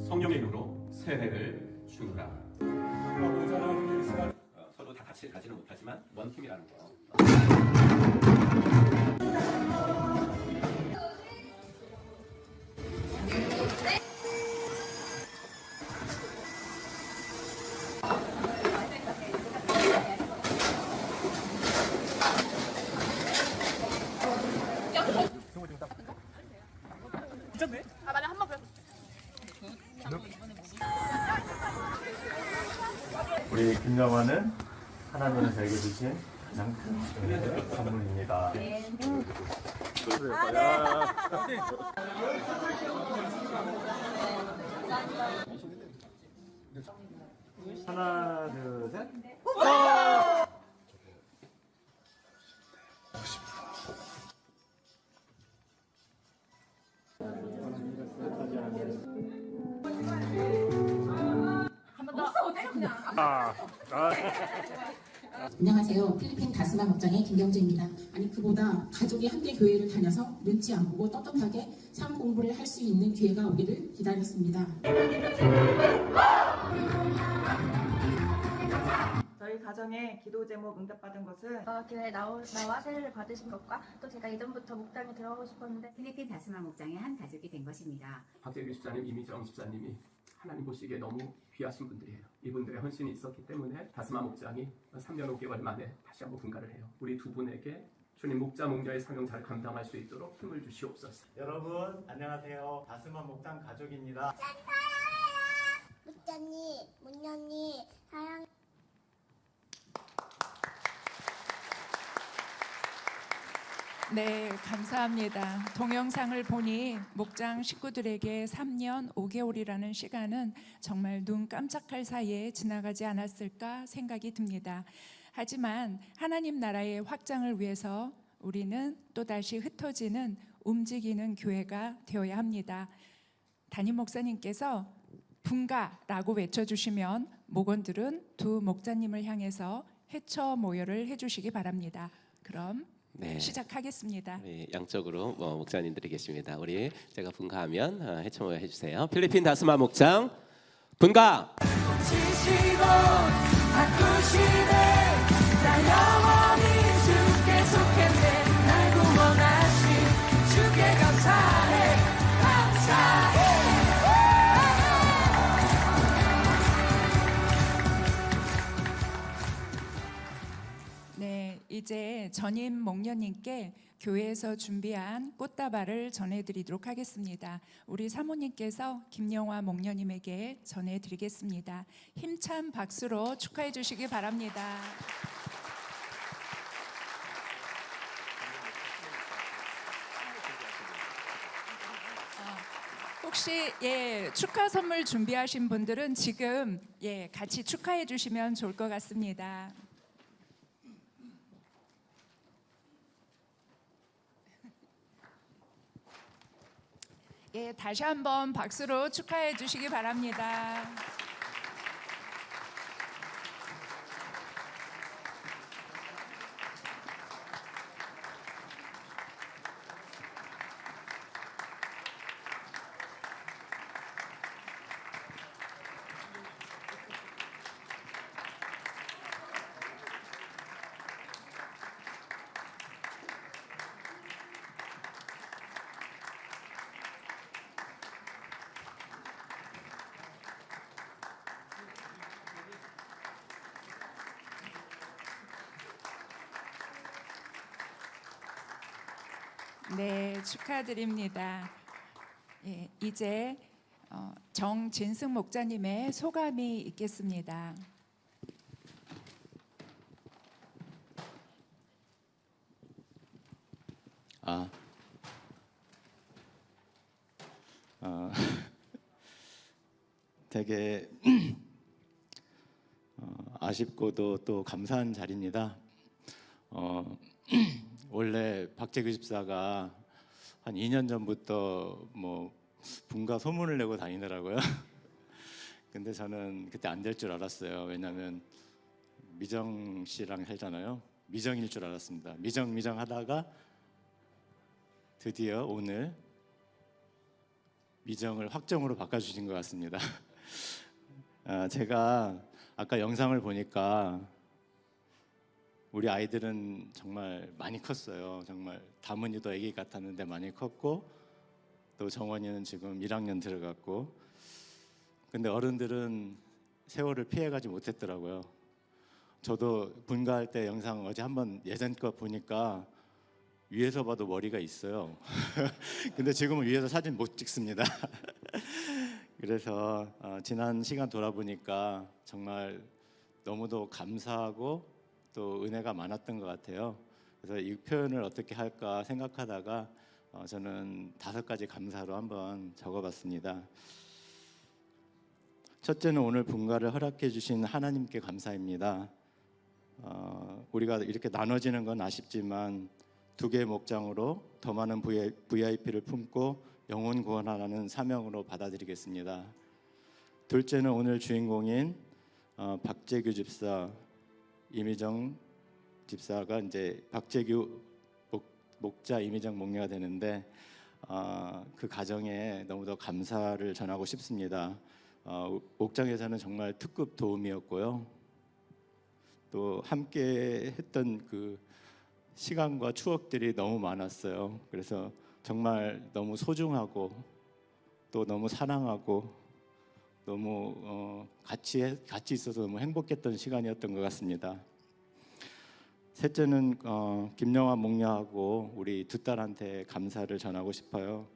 성령의 이름으로 세례를 주노라. 서로 다 같이 같이 가지는 못하지만 원 팀이라는 거. 우리 김영화는 하나님이 저에게 주신 가장 큰 선물입니다. 하나, 둘, 셋. 안녕하세요. 필리핀 다스마 목장의 김경주입니다. 아니 그보다 가족이 함께 교회를 다녀서 눈치 안 보고 떳떳하게 삶 공부를 할 수 있는 기회가 오기를 기다렸습니다. 저희 가정의 기도 제목 응답받은 것은 교회에 나와 세례를 받으신 것과 또 제가 이전부터 목장에 들어가고 싶었는데 필리핀 다스마 목장의 한 가족이 된 것입니다. 박재규 집사님, 이미정 집사님이 하나님 보시기에 너무 귀하신 분들이에요. 이분들의 헌신이 있었기 때문에 다스마 목장이 3년 5개월 만에 다시 한번 분가를 해요. 우리 두 분에게 주님 목자 목녀의 사명 잘 감당할 수 있도록 힘을 주시옵소서. 여러분 안녕하세요. 다스마 목장 가족입니다. 목자님, 목녀님 사랑. 네, 감사합니다. 동영상을 보니 목장 식구들에게 3년 5개월이라는 시간은 정말 눈 깜짝할 사이에 지나가지 않았을까 생각이 듭니다. 하지만 하나님 나라의 확장을 위해서 우리는 또다시 흩어지는 움직이는 교회가 되어야 합니다. 담임 목사님께서 분가라고 외쳐주시면 목원들은 두 목자님을 향해서 해처 모여를 해주시기 바랍니다. 그럼 네. 시작하겠습니다. 우리 양쪽으로 목자님들이 계십니다. 우리 제가 분가하면 해쳐 모여 해주세요. 필리핀 다스마 목장 분가. 네, 이제 전임 목녀님께 교회에서 준비한 꽃다발을 전해드리도록 하겠습니다. 우리 사모님께서 김영화 목녀님에게 전해드리겠습니다. 힘찬 박수로 축하해 주시기 바랍니다. 혹시 축하 선물 준비하신 분들은 지금 같이 축하해 주시면 좋을 것 같습니다. 다시 한번 박수로 축하해 주시기 바랍니다. 네, 축하드립니다. 이제 정진승 목자님의 소감이 있겠습니다. 되게 아쉽고도 또 감사한 자리입니다. 원래 박재규 집사가 한 2년 전부터 뭐 분가 소문을 내고 다니더라고요. 근데 저는 그때 안 될 줄 알았어요. 왜냐하면 미정 씨랑 살잖아요. 미정일 줄 알았습니다. 미정 하다가 드디어 오늘 미정을 확정으로 바꿔주신 것 같습니다. 제가 아까 영상을 보니까 우리 아이들은 정말 많이 컸어요. 정말 다문이도 아기 같았는데 많이 컸고, 또 정원이는 지금 1학년 들어갔고, 근데 어른들은 세월을 피해가지 못했더라고요. 저도 분가할 때 영상 어제 한번 예전 거 보니까 위에서 봐도 머리가 있어요. 근데 지금은 위에서 사진 못 찍습니다. 그래서 지난 시간 돌아보니까 정말 너무도 감사하고 또 은혜가 많았던 것 같아요. 그래서 이 표현을 어떻게 할까 생각하다가 저는 5가지 감사로 한번 적어봤습니다. 첫째는 오늘 분가를 허락해 주신 하나님께 감사입니다. 우리가 이렇게 나눠지는 건 아쉽지만 2개의 목장으로 더 많은 VIP를 품고 영혼 구원하라는 사명으로 받아들이겠습니다. 둘째는 오늘 주인공인 박재규 집사, 이미정 집사가 이제 박재규 목자 이미정 목녀가 되는데 그 가정에 너무도 감사를 전하고 싶습니다. 목장에서는 정말 특급 도움이었고요. 또 함께 했던 그 시간과 추억들이 너무 많았어요. 그래서 정말 너무 소중하고 또 너무 사랑하고 너무 같이 있어서 너무 행복했던 시간이었던 것 같습니다. 셋째는 김영화 목녀하고 우리 2딸한테 감사를 전하고 싶어요.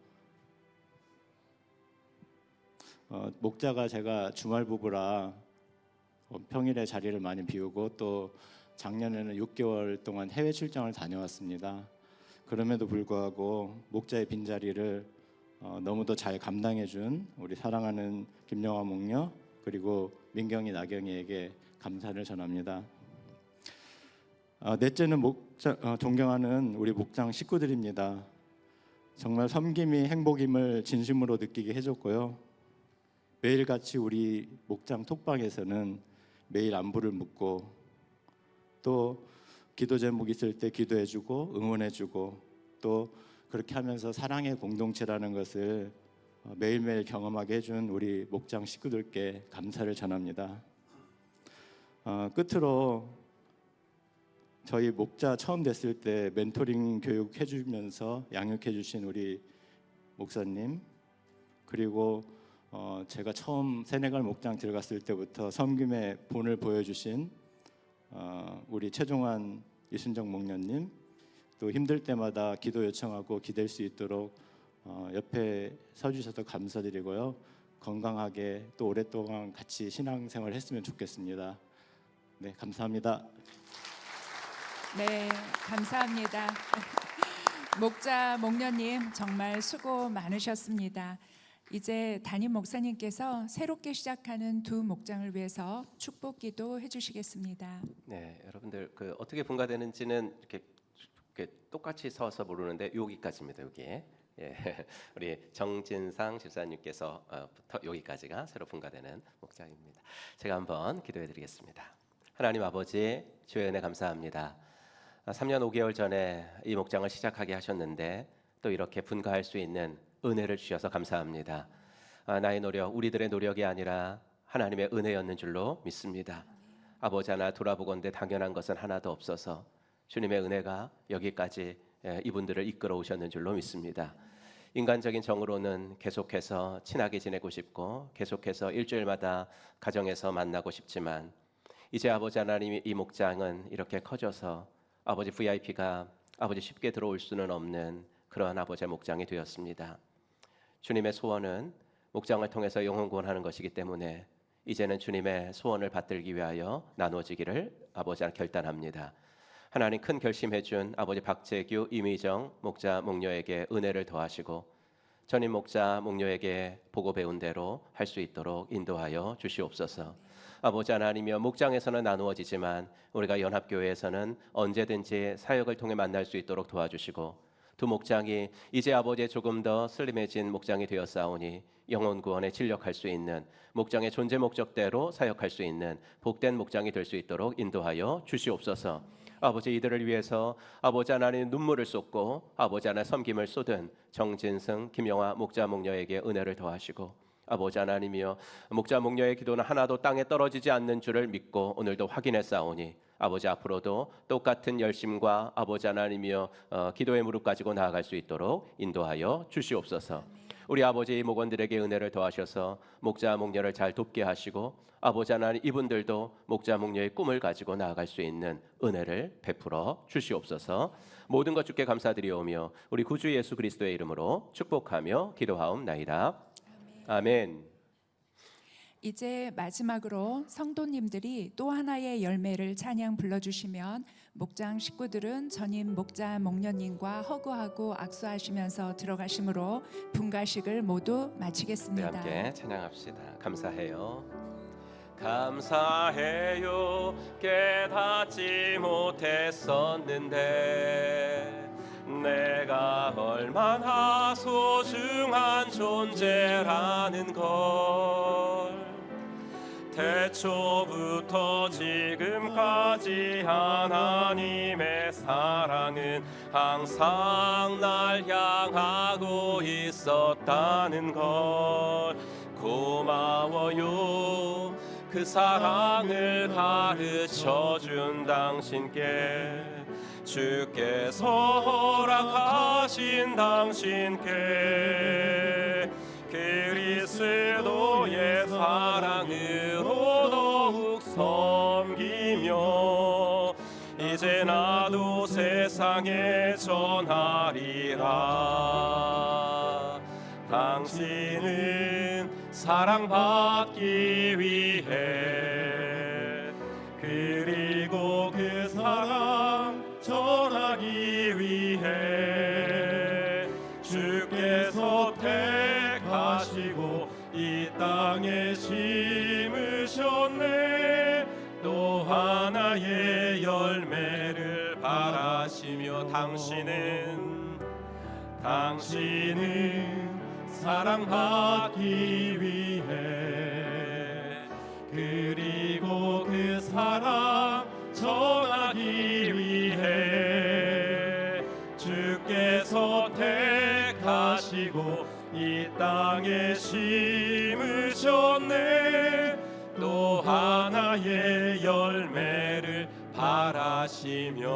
목자가 제가 주말 부부라 평일에 자리를 많이 비우고 또 작년에는 6개월 동안 해외 출장을 다녀왔습니다. 그럼에도 불구하고 목자의 빈자리를 너무도 잘 감당해준 우리 사랑하는 김영화 목녀 그리고 민경이 나경이에게 감사를 전합니다. 넷째는 존경하는 우리 목장 식구들입니다. 정말 섬김이 행복임을 진심으로 느끼게 해줬고요. 매일같이 우리 목장 톡방에서는 매일 안부를 묻고 또 기도 제목 있을 때 기도해주고 응원해주고 또 그렇게 하면서 사랑의 공동체라는 것을 매일매일 경험하게 해준 우리 목장 식구들께 감사를 전합니다. 끝으로 저희 목자 처음 됐을 때 멘토링 교육 해주면서 양육해 주신 우리 목사님 그리고 제가 처음 세네갈 목장 들어갔을 때부터 섬김의 본을 보여주신 우리 최종환 이순정 목녀님 또 힘들 때마다 기도 요청하고 기댈 수 있도록 옆에 서주셔서 감사드리고요. 건강하게 또 오랫동안 같이 신앙생활 했으면 좋겠습니다. 네, 감사합니다. 네, 감사합니다. 목자 목녀님 정말 수고 많으셨습니다. 이제 담임 목사님께서 새롭게 시작하는 2 목장을 위해서 축복기도 해주시겠습니다. 네, 여러분들 그 어떻게 분가되는지는 이렇게 똑같이 서서 모르는데 여기까지입니다. 여기. 예, 우리 정진상 집사님께서부터 여기까지가 새로 분가되는 목장입니다. 제가 한번 기도해드리겠습니다. 하나님 아버지 주의 은혜 감사합니다. 3년 5개월 전에 이 목장을 시작하게 하셨는데 또 이렇게 분가할 수 있는 은혜를 주셔서 감사합니다. 나의 노력, 우리들의 노력이 아니라 하나님의 은혜였는 줄로 믿습니다. 아버지 하나 돌아보건대 당연한 것은 하나도 없어서 주님의 은혜가 여기까지 이분들을 이끌어 오셨는 줄로 믿습니다. 인간적인 정으로는 계속해서 친하게 지내고 싶고 계속해서 일주일마다 가정에서 만나고 싶지만 이제 아버지 하나님이 이 목장은 이렇게 커져서 아버지 VIP가 아버지 쉽게 들어올 수는 없는 그러한 아버지의 목장이 되었습니다. 주님의 소원은 목장을 통해서 영혼 구원하는 것이기 때문에 이제는 주님의 소원을 받들기 위하여 나누어지기를 아버지 결단합니다. 하나님 큰 결심해 준 아버지 박재규, 이미정 목자 목녀에게 은혜를 더하시고 전임 목자 목녀에게 보고 배운 대로 할 수 있도록 인도하여 주시옵소서. 아버지 하나님이여 목장에서는 나누어지지만 우리가 연합교회에서는 언제든지 사역을 통해 만날 수 있도록 도와주시고 2 목장이 이제 아버지의 조금 더 슬림해진 목장이 되었사오니 영혼 구원에 진력할 수 있는 목장의 존재 목적대로 사역할 수 있는 복된 목장이 될 수 있도록 인도하여 주시옵소서. 아버지 이들을 위해서 아버지 하나님 눈물을 쏟고 아버지 하나 섬김을 쏟은 정진승, 김영화 목자 목녀에게 은혜를 더하시고 아버지 하나님이여 목자 목녀의 기도는 하나도 땅에 떨어지지 않는 줄을 믿고 오늘도 확인했사오니 아버지 앞으로도 똑같은 열심과 아버지 하나님이여 기도의 무릎 가지고 나아갈 수 있도록 인도하여 주시옵소서. 우리 아버지 목원들에게 은혜를 더하셔서 목자 목녀를 잘 돕게 하시고 아버지 하나님 이분들도 목자 목녀의 꿈을 가지고 나아갈 수 있는 은혜를 베풀어 주시옵소서. 모든 것 주께 감사드리오며 우리 구주 예수 그리스도의 이름으로 축복하며 기도하옵나이다. 아멘. 이제 마지막으로 성도님들이 또 하나의 열매를 찬양 불러주시면 목장 식구들은 전임 목자 목녀님과 허구하고 악수하시면서 들어가심으로 분가식을 모두 우리 마치겠습니다. 함께 찬양합시다. 감사해요. 감사해요. 깨닫지 못했었는데 내가 얼마나 소중한 존재라는 걸 태초부터 지금까지 하나님의 사랑은 항상 날 향하고 있었다는 걸 고마워요. 그 사랑을 가르쳐준 당신께 주께서 허락하신 당신께 그리스도의 사랑으로 더욱 섬기며 이제 나도 세상에 전하리라. 당신은 사랑받기 위해 그리고 그 사랑 전하기 위해 주께서 택하시고 이 땅에 심으셨네. 또 하나의 열매를 바라시며 당신은 사랑받기 위해 그리고 그 사랑 전하기 위해 주께서 택하시고 이 땅에 심으셨네. 또 하나의 열매를 바라시며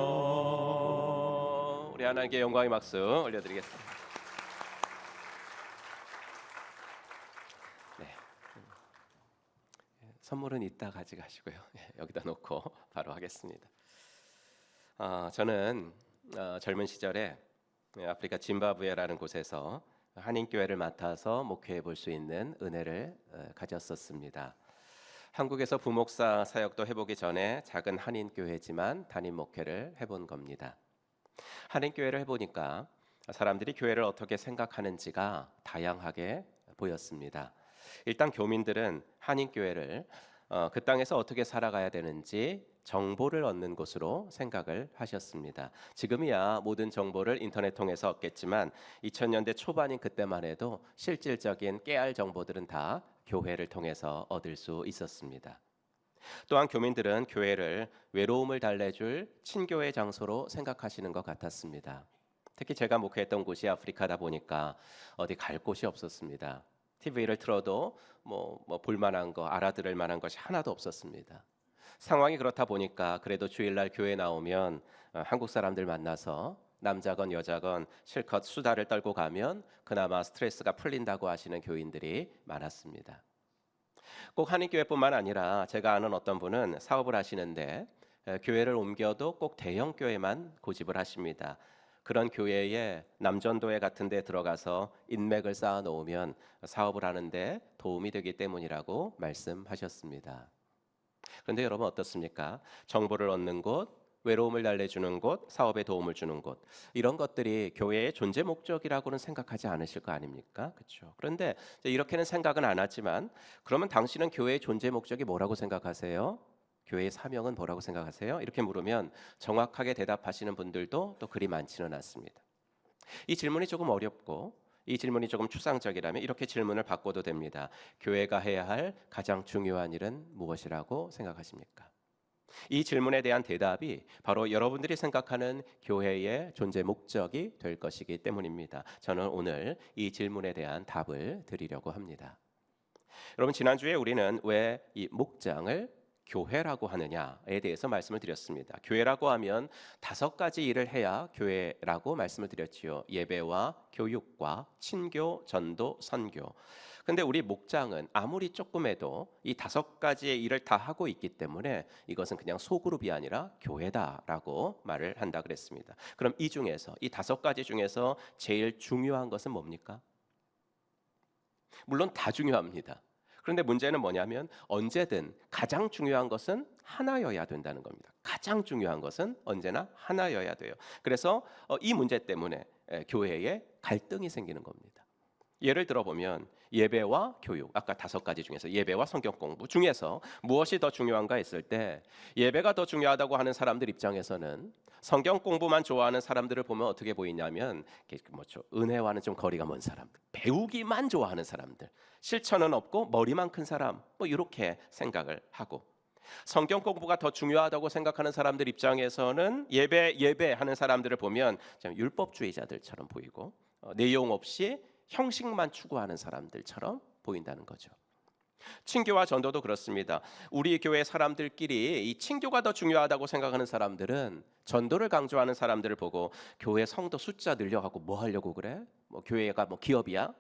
우리 하나님께 영광의 박수 올려드리겠습니다. 네. 선물은 이따 가져가시고요. 여기다 놓고 바로 하겠습니다. 저는 젊은 시절에 아프리카 짐바브웨라는 곳에서 한인교회를 맡아서 목회해 볼 수 있는 은혜를 가졌었습니다. 한국에서 부목사 사역도 해보기 전에 작은 한인교회지만 담임 목회를 해본 겁니다. 한인교회를 해보니까 사람들이 교회를 어떻게 생각하는지가 다양하게 보였습니다. 일단 교민들은 한인교회를 그 땅에서 어떻게 살아가야 되는지 정보를 얻는 곳으로 생각을 하셨습니다. 지금이야 모든 정보를 인터넷 통해서 얻겠지만 2000년대 초반인 그때만 해도 실질적인 깨알 정보들은 다 교회를 통해서 얻을 수 있었습니다. 또한 교민들은 교회를 외로움을 달래줄 친교의 장소로 생각하시는 것 같았습니다. 특히 제가 목회했던 곳이 아프리카다 보니까 어디 갈 곳이 없었습니다. TV를 틀어도 뭐 볼만한 거, 알아들을 만한 것이 하나도 없었습니다. 상황이 그렇다 보니까 그래도 주일날 교회 나오면 한국 사람들 만나서 남자건 여자건 실컷 수다를 떨고 가면 그나마 스트레스가 풀린다고 하시는 교인들이 많았습니다. 꼭 한인교회뿐만 아니라 제가 아는 어떤 분은 사업을 하시는데 교회를 옮겨도 꼭 대형 교회만 고집을 하십니다. 그런 교회에 남전도회 같은 데 들어가서 인맥을 쌓아 놓으면 사업을 하는데 도움이 되기 때문이라고 말씀하셨습니다. 그런데 여러분 어떻습니까? 정보를 얻는 곳, 외로움을 달래주는 곳, 사업에 도움을 주는 곳, 이런 것들이 교회의 존재 목적이라고는 생각하지 않으실 거 아닙니까? 그렇죠. 그런데 이렇게는 생각은 안 하지만 그러면 당신은 교회의 존재 목적이 뭐라고 생각하세요? 교회의 사명은 뭐라고 생각하세요? 이렇게 물으면 정확하게 대답하시는 분들도 또 그리 많지는 않습니다. 이 질문이 조금 어렵고 이 질문이 조금 추상적이라면 이렇게 질문을 바꿔도 됩니다. 교회가 해야 할 가장 중요한 일은 무엇이라고 생각하십니까? 이 질문에 대한 대답이 바로 여러분들이 생각하는 교회의 존재 목적이 될 것이기 때문입니다. 저는 오늘 이 질문에 대한 답을 드리려고 합니다. 여러분 지난주에 우리는 왜 이 목장을 교회라고 하느냐에 대해서 말씀을 드렸습니다. 교회라고 하면 5가지 일을 해야 교회라고 말씀을 드렸지요. 예배와 교육과 친교, 전도, 선교. 근데 우리 목장은 아무리 조금 해도 이 5가지의 일을 다 하고 있기 때문에 이것은 그냥 소그룹이 아니라 교회다라고 말을 한다 그랬습니다. 그럼 이 중에서 이 5가지 중에서 제일 중요한 것은 뭡니까? 물론 다 중요합니다. 그런데 문제는 뭐냐면 언제든 가장 중요한 것은 하나여야 된다는 겁니다. 가장 중요한 것은 언제나 하나여야 돼요. 그래서 이 문제 때문에 교회에 갈등이 생기는 겁니다. 예를 들어보면 예배와 교육, 아까 5가지 중에서 예배와 성경 공부 중에서 무엇이 더 중요한가 했을 때 예배가 더 중요하다고 하는 사람들 입장에서는 성경 공부만 좋아하는 사람들을 보면 어떻게 보이냐면 은혜와는 좀 거리가 먼 사람들, 배우기만 좋아하는 사람들, 실천은 없고 머리만 큰 사람, 이렇게 생각을 하고, 성경 공부가 더 중요하다고 생각하는 사람들 입장에서는 예배하는 사람들을 보면 좀 율법주의자들처럼 보이고 내용 없이 형식만 추구하는 사람들처럼 보인다는 거죠. 친교와 전도도 그렇습니다. 우리 교회 사람들끼리 이 친교가 더 중요하다고 생각하는 사람들은 전도를 강조하는 사람들을 보고 교회 성도 숫자 늘려가고 뭐 하려고 그래? 교회가 기업이야?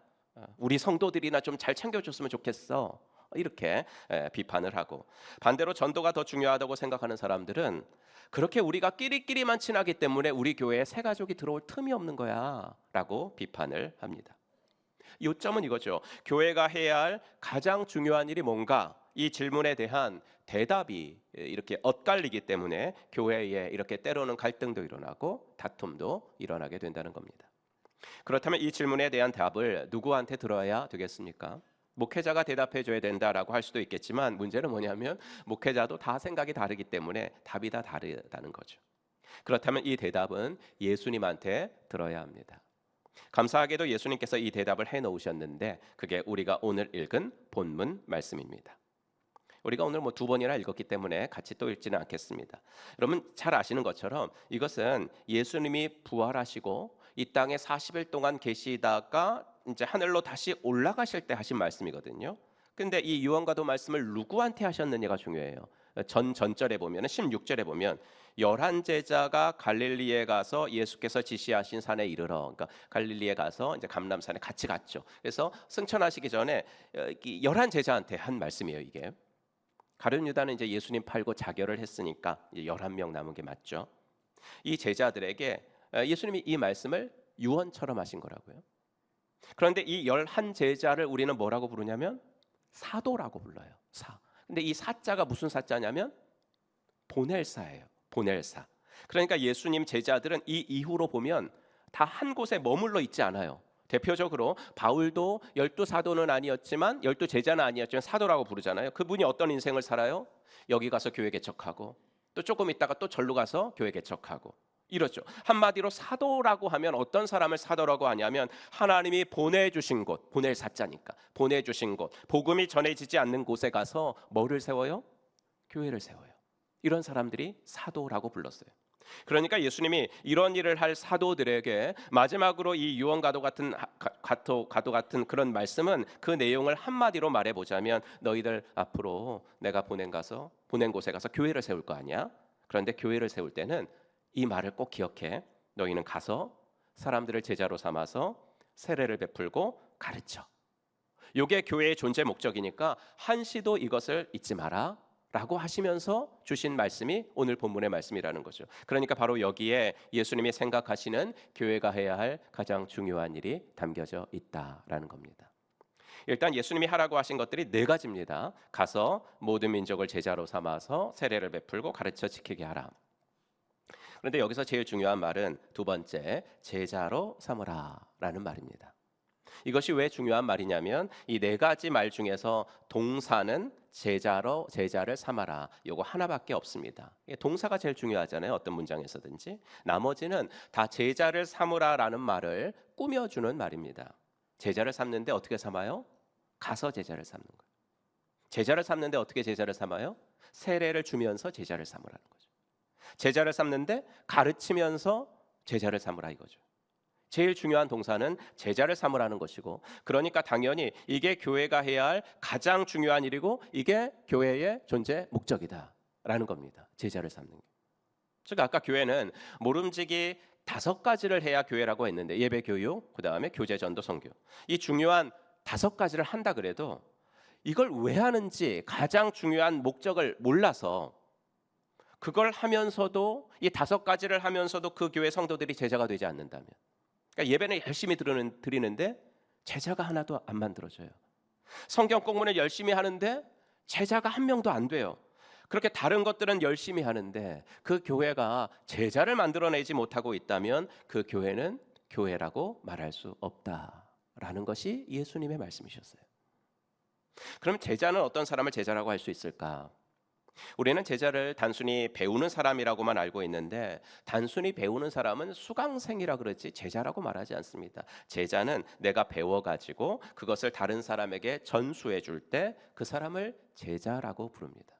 우리 성도들이나 좀 잘 챙겨줬으면 좋겠어. 이렇게 비판을 하고, 반대로 전도가 더 중요하다고 생각하는 사람들은 그렇게 우리가 끼리끼리만 친하기 때문에 우리 교회에 새 가족이 들어올 틈이 없는 거야 라고 비판을 합니다. 요점은 이거죠. 교회가 해야 할 가장 중요한 일이 뭔가, 이 질문에 대한 대답이 이렇게 엇갈리기 때문에 교회에 이렇게 때로는 갈등도 일어나고 다툼도 일어나게 된다는 겁니다. 그렇다면 이 질문에 대한 답을 누구한테 들어야 되겠습니까? 목회자가 대답해 줘야 된다라고 할 수도 있겠지만 문제는 뭐냐면 목회자도 다 생각이 다르기 때문에 답이 다 다르다는 거죠. 그렇다면 이 대답은 예수님한테 들어야 합니다. 감사하게도 예수님께서 이 대답을 해놓으셨는데 그게 우리가 오늘 읽은 본문 말씀입니다. 우리가 오늘 2번이나 읽었기 때문에 같이 또 읽지는 않겠습니다. 여러분 잘 아시는 것처럼 이것은 예수님이 부활하시고 이 땅에 40일 동안 계시다가 이제 하늘로 다시 올라가실 때 하신 말씀이거든요. 근데 이 요한가도 말씀을 누구한테 하셨느냐가 중요해요. 전절에 보면 16절에 보면 11제자가 갈릴리에 가서 예수께서 지시하신 산에 이르러, 그러니까 갈릴리에 가서 이제 감람산에 같이 갔죠. 그래서 승천하시기 전에 11제자한테 한 말씀이에요. 이게 가룟 유다는 이제 예수님 팔고 자결을 했으니까 이제 11명 남은 게 맞죠. 이 제자들에게 예수님이 이 말씀을 유언처럼 하신 거라고요. 그런데 이 11제자를 우리는 뭐라고 부르냐면 사도라고 불러요. 사. 근데 이 사자가 무슨 사자냐면 보낼사예요. 보낼사. 그러니까 예수님 제자들은 이 이후로 보면 다 한 곳에 머물러 있지 않아요. 대표적으로 바울도 12사도는 아니었지만 12제자는 아니었지만 사도라고 부르잖아요. 그분이 어떤 인생을 살아요? 여기 가서 교회 개척하고 또 조금 있다가 또 절로 가서 교회 개척하고 이렇죠. 한마디로 사도라고 하면 어떤 사람을 사도라고 하냐면 하나님이 보내주신 곳, 보낼 사자니까 보내주신 곳, 복음이 전해지지 않는 곳에 가서 뭐를 세워요? 교회를 세워요. 이런 사람들이 사도라고 불렀어요. 그러니까 예수님이 이런 일을 할 사도들에게 마지막으로 이 유언가도 같은 가도 같은 그런 말씀은 그 내용을 한마디로 말해보자면 너희들 앞으로 내가 보낸 곳에 가서 교회를 세울 거 아니야? 그런데 교회를 세울 때는 이 말을 꼭 기억해. 너희는 가서 사람들을 제자로 삼아서 세례를 베풀고 가르쳐. 이게 교회의 존재 목적이니까 한시도 이것을 잊지 마라 라고 하시면서 주신 말씀이 오늘 본문의 말씀이라는 거죠. 그러니까 바로 여기에 예수님이 생각하시는 교회가 해야 할 가장 중요한 일이 담겨져 있다라는 겁니다. 일단 예수님이 하라고 하신 것들이 4가지입니다. 가서 모든 민족을 제자로 삼아서 세례를 베풀고 가르쳐 지키게 하라. 그런데 여기서 제일 중요한 말은 2번째, 제자로 삼으라라는 말입니다. 이것이 왜 중요한 말이냐면 이 4가지 말 중에서 동사는 제자를 삼아라. 이거 하나밖에 없습니다. 동사가 제일 중요하잖아요. 어떤 문장에서든지. 나머지는 다 제자를 삼으라라는 말을 꾸며주는 말입니다. 제자를 삼는데 어떻게 삼아요? 가서 제자를 삼는 거예요. 제자를 삼는데 어떻게 제자를 삼아요? 세례를 주면서 제자를 삼으라는 거죠. 제자를 삼는데 가르치면서 제자를 삼으라 이거죠. 제일 중요한 동사는 제자를 삼으라는 것이고, 그러니까 당연히 이게 교회가 해야 할 가장 중요한 일이고 이게 교회의 존재 목적이다라는 겁니다. 제자를 삼는 게. 즉 아까 교회는 모름지기 5가지를 해야 교회라고 했는데, 예배, 교육, 그 다음에 교제, 전도, 선교, 이 중요한 5가지를 한다 그래도 이걸 왜 하는지 가장 중요한 목적을 몰라서 그걸 하면서도 이 5가지를 하면서도 그 교회 성도들이 제자가 되지 않는다면, 그러니까 예배는 열심히 드리는데 제자가 하나도 안 만들어져요. 성경 공부는 열심히 하는데 제자가 한 명도 안 돼요. 그렇게 다른 것들은 열심히 하는데 그 교회가 제자를 만들어내지 못하고 있다면 그 교회는 교회라고 말할 수 없다라는 것이 예수님의 말씀이셨어요. 그럼 제자는 어떤 사람을 제자라고 할 수 있을까? 우리는 제자를 단순히 배우는 사람이라고만 알고 있는데, 단순히 배우는 사람은 수강생이라 그러지 제자라고 말하지 않습니다. 제자는 내가 배워가지고 그것을 다른 사람에게 전수해 줄 때 그 사람을 제자라고 부릅니다.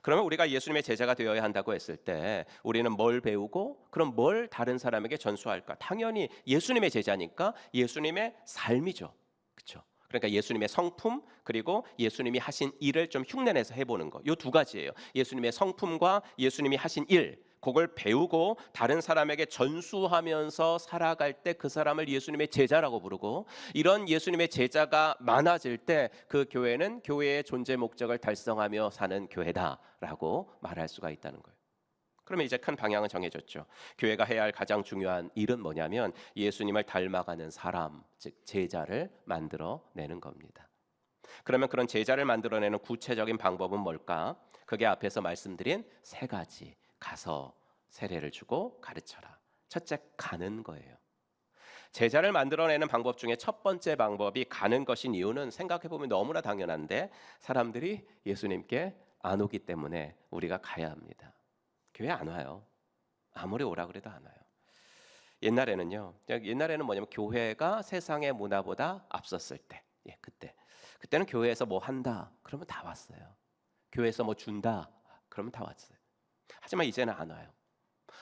그러면 우리가 예수님의 제자가 되어야 한다고 했을 때 우리는 뭘 배우고 그럼 뭘 다른 사람에게 전수할까? 당연히 예수님의 제자니까 예수님의 삶이죠. 그렇죠? 그러니까 예수님의 성품, 그리고 예수님이 하신 일을 좀 흉내내서 해보는 거, 이 2가지예요. 예수님의 성품과 예수님이 하신 일, 그걸 배우고 다른 사람에게 전수하면서 살아갈 때 그 사람을 예수님의 제자라고 부르고, 이런 예수님의 제자가 많아질 때 그 교회는 교회의 존재 목적을 달성하며 사는 교회다라고 말할 수가 있다는 거예요. 그러면 이제 큰 방향은 정해졌죠. 교회가 해야 할 가장 중요한 일은 뭐냐면 예수님을 닮아가는 사람, 즉 제자를 만들어내는 겁니다. 그러면 그런 제자를 만들어내는 구체적인 방법은 뭘까? 그게 앞에서 말씀드린 3가지. 가서 세례를 주고 가르쳐라. 첫째, 가는 거예요. 제자를 만들어내는 방법 중에 첫 번째 방법이 가는 것인 이유는 생각해보면 너무나 당연한데, 사람들이 예수님께 안 오기 때문에 우리가 가야 합니다. 교회 안 와요. 아무리 오라 그래도 안 와요. 옛날에는 뭐냐면 교회가 세상의 문화보다 앞섰을 때, 그때는 교회에서 뭐 한다 그러면 다 왔어요. 교회에서 뭐 준다 그러면 다 왔어요. 하지만 이제는 안 와요.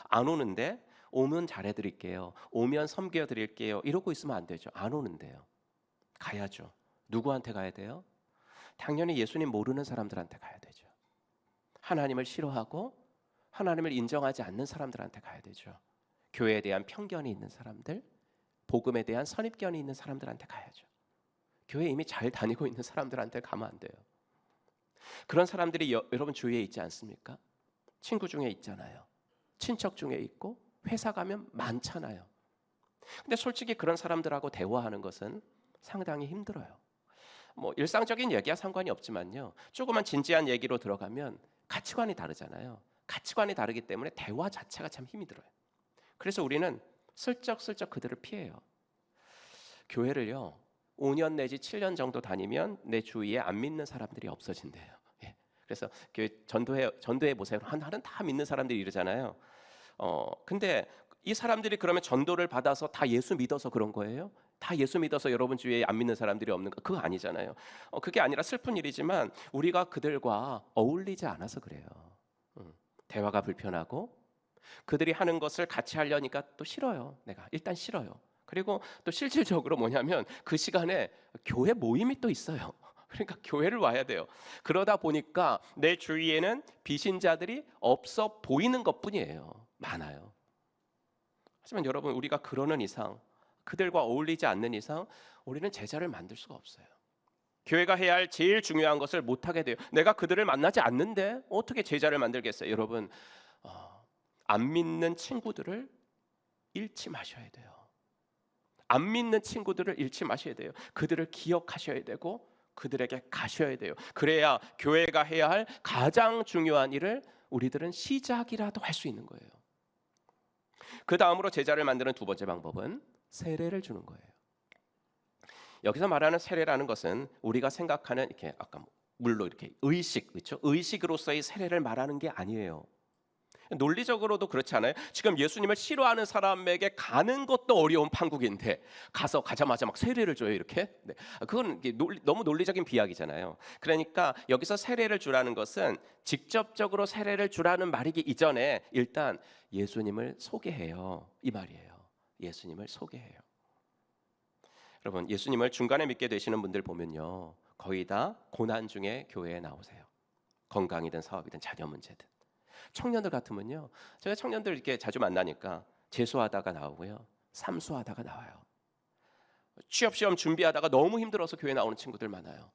안 오는데 오면 잘해드릴게요, 오면 섬겨드릴게요 이러고 있으면 안 되죠. 안 오는데요. 가야죠. 누구한테 가야 돼요? 당연히 예수님 모르는 사람들한테 가야 되죠. 하나님을 싫어하고 하나님을 인정하지 않는 사람들한테 가야 되죠. 교회에 대한 편견이 있는 사람들, 복음에 대한 선입견이 있는 사람들한테 가야죠. 교회 이미 잘 다니고 있는 사람들한테 가면 안 돼요. 그런 사람들이 여러분 주위에 있지 않습니까? 친구 중에 있잖아요. 친척 중에 있고 회사 가면 많잖아요. 근데 솔직히 그런 사람들하고 대화하는 것은 상당히 힘들어요. 뭐 일상적인 얘기야 상관이 없지만요, 조그만 진지한 얘기로 들어가면 가치관이 다르잖아요. 가치관이 다르기 때문에 대화 자체가 참 힘이 들어요. 그래서 우리는 슬쩍슬쩍 그들을 피해요. 교회를요 5년 내지 7년 정도 다니면 내 주위에 안 믿는 사람들이 없어진대요. 그래서 교회 전도해 보세요. 하나는 다 믿는 사람들이 이러잖아요. 근데 이 사람들이 그러면 전도를 받아서 다 예수 믿어서 그런 거예요? 다 예수 믿어서 여러분 주위에 안 믿는 사람들이 없는 거, 그거 아니잖아요. 그게 아니라 슬픈 일이지만 우리가 그들과 어울리지 않아서 그래요. 대화가 불편하고 그들이 하는 것을 같이 하려니까 또 싫어요. 내가 일단 싫어요. 그리고 또 실질적으로 뭐냐면 그 시간에 교회 모임이 또 있어요. 그러니까 교회를 와야 돼요. 그러다 보니까 내 주위에는 비신자들이 없어 보이는 것뿐이에요. 많아요. 하지만 여러분, 우리가 그러는 이상, 그들과 어울리지 않는 이상 우리는 제자를 만들 수가 없어요. 교회가 해야 할 제일 중요한 것을 못하게 돼요. 내가 그들을 만나지 않는데 어떻게 제자를 만들겠어요? 여러분, 안 믿는 친구들을 잃지 마셔야 돼요. 안 믿는 친구들을 잃지 마셔야 돼요. 그들을 기억하셔야 되고 그들에게 가셔야 돼요. 그래야 교회가 해야 할 가장 중요한 일을 우리들은 시작이라도 할 수 있는 거예요. 그 다음으로 제자를 만드는 두 번째 방법은 세례를 주는 거예요. 여기서 말하는 세례라는 것은 우리가 생각하는 이렇게 아까 물로 이렇게 의식, 그렇죠? 의식으로서의 세례를 말하는 게 아니에요. 논리적으로도 그렇지 않아요? 지금 예수님을 싫어하는 사람에게 가는 것도 어려운 판국인데 가자마자 막 세례를 줘요 이렇게? 네. 그건 너무 논리적인 비약이잖아요. 그러니까 여기서 세례를 주라는 것은 직접적으로 세례를 주라는 말이기 이전에 일단 예수님을 소개해요 이 말이에요. 예수님을 소개해요. 여러분, 예수님을 중간에 믿게 되시는 분들 보면요, 거의 다 고난 중에 교회에 나오세요. 건강이든 사업이든 자녀 문제든. 청년들 같으면요, 제가 청년들 이렇게 자주 만나니까 재수하다가 나오고요, 삼수하다가 나와요. 취업 시험 준비하다가 너무 힘들어서 교회 나오는 친구들 많아요.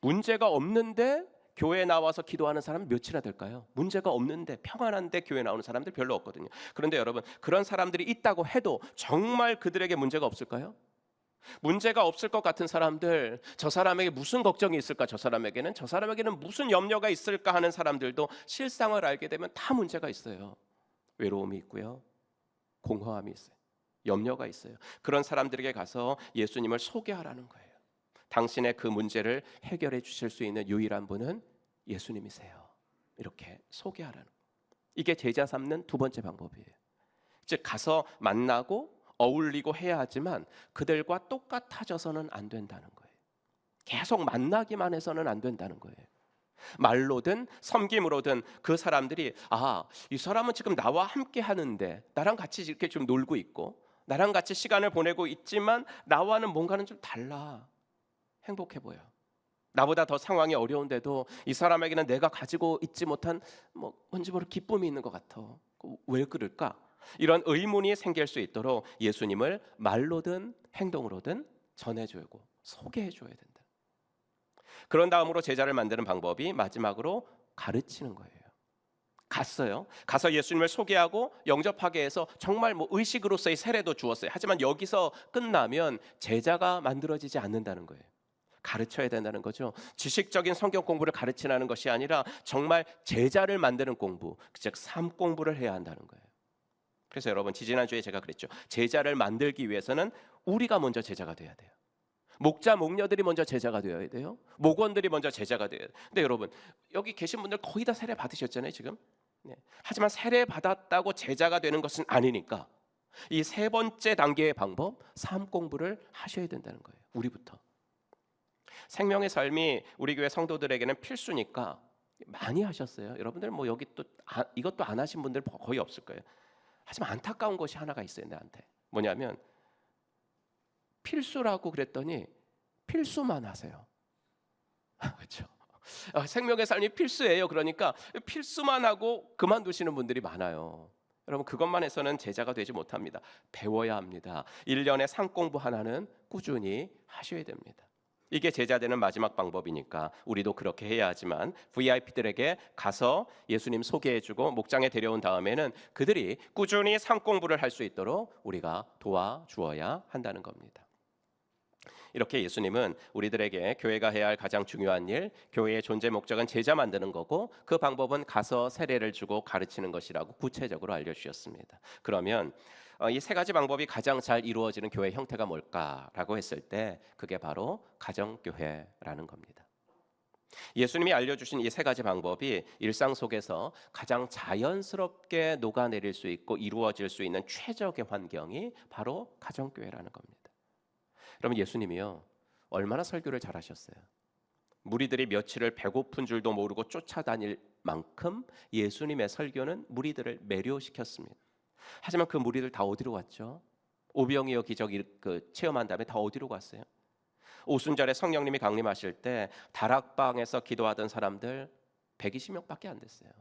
문제가 없는데 교회에 나와서 기도하는 사람은 몇이나 될까요? 문제가 없는데 평안한데 교회 나오는 사람들 별로 없거든요. 그런데 여러분, 그런 사람들이 있다고 해도 정말 그들에게 문제가 없을까요? 문제가 없을 것 같은 사람들, 저 사람에게 무슨 걱정이 있을까? 저 사람에게는 무슨 염려가 있을까 하는 사람들도 실상을 알게 되면 다 문제가 있어요. 외로움이 있고요, 공허함이 있어요, 염려가 있어요. 그런 사람들에게 가서 예수님을 소개하라는 거예요. 당신의 그 문제를 해결해 주실 수 있는 유일한 분은 예수님이세요. 이렇게 소개하라는 거예요. 이게 제자 삼는 두 번째 방법이에요. 즉, 가서 만나고 어울리고 해야 하지만 그들과 똑같아져서는 안 된다는 거예요. 계속 만나기만 해서는 안 된다는 거예요. 말로든 섬김으로든 그 사람들이, 이 사람은 지금 나와 함께 하는데, 나랑 같이 이렇게 좀 놀고 있고 나랑 같이 시간을 보내고 있지만 나와는 뭔가는 좀 달라, 행복해 보여. 나보다 더 상황이 어려운데도 이 사람에게는 내가 가지고 있지 못한 뭔지 모를 기쁨이 있는 것 같아. 왜 그럴까? 이런 의문이 생길 수 있도록 예수님을 말로든 행동으로든 전해주고 소개해줘야 된다. 그런 다음으로 제자를 만드는 방법이 마지막으로 가르치는 거예요. 갔어요. 가서 예수님을 소개하고 영접하게 해서 정말 의식으로서의 세례도 주었어요. 하지만 여기서 끝나면 제자가 만들어지지 않는다는 거예요. 가르쳐야 된다는 거죠. 지식적인 성경 공부를 가르치는 것이 아니라 정말 제자를 만드는 공부, 즉 삶 공부를 해야 한다는 거예요. 그래서 여러분, 지지난주에 제가 그랬죠. 제자를 만들기 위해서는 우리가 먼저 제자가 돼야 돼요. 목자, 목녀들이 먼저 제자가 되어야 돼요. 목원들이 먼저 제자가 되어야 돼요. 근데 여러분, 여기 계신 분들 거의 다 세례 받으셨잖아요, 지금. 하지만 세례 받았다고 제자가 되는 것은 아니니까 이 세 번째 단계의 방법, 삶 공부를 하셔야 된다는 거예요. 우리부터. 생명의 삶이 우리 교회 성도들에게는 필수니까 많이 하셨어요. 여러분들 여기 또 이것도 안 하신 분들 거의 없을 거예요. 하지만 안타까운 것이 하나가 있어요, 나한테. 뭐냐면 필수라고 그랬더니 필수만 하세요. 그렇죠? 생명의 삶이 필수예요. 그러니까 필수만 하고 그만두시는 분들이 많아요. 여러분, 그것만 해서는 제자가 되지 못합니다. 배워야 합니다. 1년에 상 공부 하나는 꾸준히 하셔야 됩니다. 이게 제자 되는 마지막 방법이니까 우리도 그렇게 해야 하지만 VIP들에게 가서 예수님 소개해주고 목장에 데려온 다음에는 그들이 꾸준히 상 공부를 할 수 있도록 우리가 도와주어야 한다는 겁니다. 이렇게 예수님은 우리들에게 교회가 해야 할 가장 중요한 일, 교회의 존재 목적은 제자 만드는 거고 그 방법은 가서 세례를 주고 가르치는 것이라고 구체적으로 알려주셨습니다. 그러면 이 세 가지 방법이 가장 잘 이루어지는 교회 형태가 뭘까라고 했을 때 그게 바로 가정교회라는 겁니다. 예수님이 알려주신 이 세 가지 방법이 일상 속에서 가장 자연스럽게 녹아내릴 수 있고 이루어질 수 있는 최적의 환경이 바로 가정교회라는 겁니다. 여러분, 예수님이요, 얼마나 설교를 잘하셨어요. 무리들이 며칠을 배고픈 줄도 모르고 쫓아다닐 만큼 예수님의 설교는 무리들을 매료시켰습니다. 하지만 그 무리들 다 어디로 갔죠? 오병이어 기적 체험한 다음에 다 어디로 갔어요? 오순절에 성령님이 강림하실 때 다락방에서 기도하던 사람들 120명밖에 안 됐어요.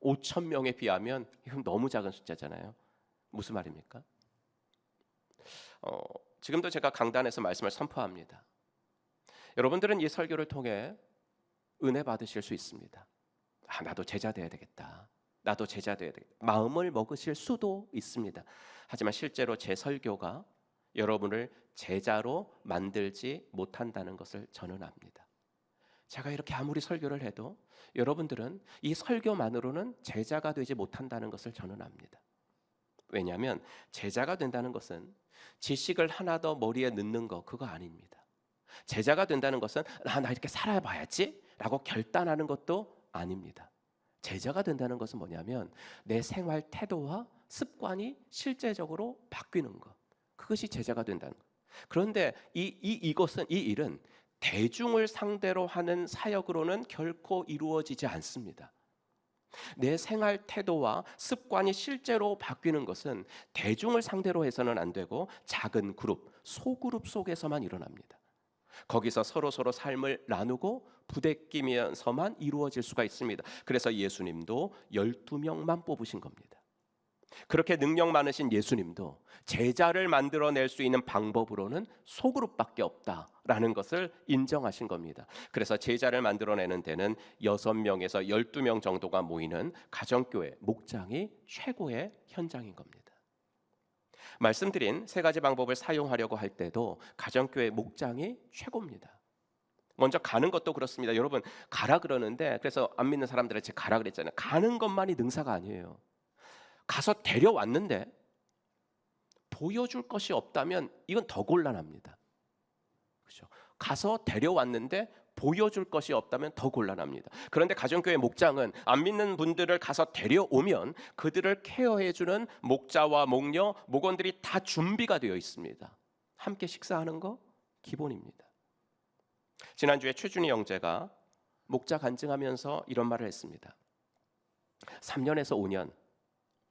5,000명에 비하면 이건 너무 작은 숫자잖아요. 무슨 말입니까? 지금도 제가 강단에서 말씀을 선포합니다. 여러분들은 이 설교를 통해 은혜 받으실 수 있습니다. 나도 제자 돼야 되겠다. 나도 제자 돼야 되겠다. 마음을 먹으실 수도 있습니다. 하지만 실제로 제 설교가 여러분을 제자로 만들지 못한다는 것을 저는 압니다. 제가 이렇게 아무리 설교를 해도 여러분들은 이 설교만으로는 제자가 되지 못한다는 것을 저는 압니다. 왜냐하면 제자가 된다는 것은 지식을 하나 더 머리에 넣는 거, 그거 아닙니다. 제자가 된다는 것은 나 이렇게 살아봐야지 라고 결단하는 것도 아닙니다. 제자가 된다는 것은 뭐냐면 내 생활 태도와 습관이 실제적으로 바뀌는 것, 그것이 제자가 된다는 것. 그런데 이 일은 대중을 상대로 하는 사역으로는 결코 이루어지지 않습니다. 내 생활 태도와 습관이 실제로 바뀌는 것은 대중을 상대로 해서는 안 되고 작은 그룹, 소그룹 속에서만 일어납니다. 거기서 서로 삶을 나누고 부대끼면서만 이루어질 수가 있습니다. 그래서 예수님도 12명만 뽑으신 겁니다. 그렇게 능력 많으신 예수님도 제자를 만들어낼 수 있는 방법으로는 소그룹밖에 없다라는 것을 인정하신 겁니다. 그래서 제자를 만들어내는 데는 6명에서 12명 정도가 모이는 가정교회, 목장이 최고의 현장인 겁니다. 말씀드린 세 가지 방법을 사용하려고 할 때도 가정교회 목장이 최고입니다. 먼저 가는 것도 그렇습니다. 여러분, 가라 그러는데, 그래서 안 믿는 사람들한테 가라 그랬잖아요. 가는 것만이 능사가 아니에요. 가서 데려왔는데 보여줄 것이 없다면 이건 더 곤란합니다. 그렇죠? 가서 데려왔는데 보여줄 것이 없다면 더 곤란합니다. 그런데 가정교회 목장은 안 믿는 분들을 가서 데려오면 그들을 케어해주는 목자와 목녀, 목원들이 다 준비가 되어 있습니다. 함께 식사하는 거 기본입니다. 지난주에 최준희 형제가 목자 간증하면서 이런 말을 했습니다. 3년에서 5년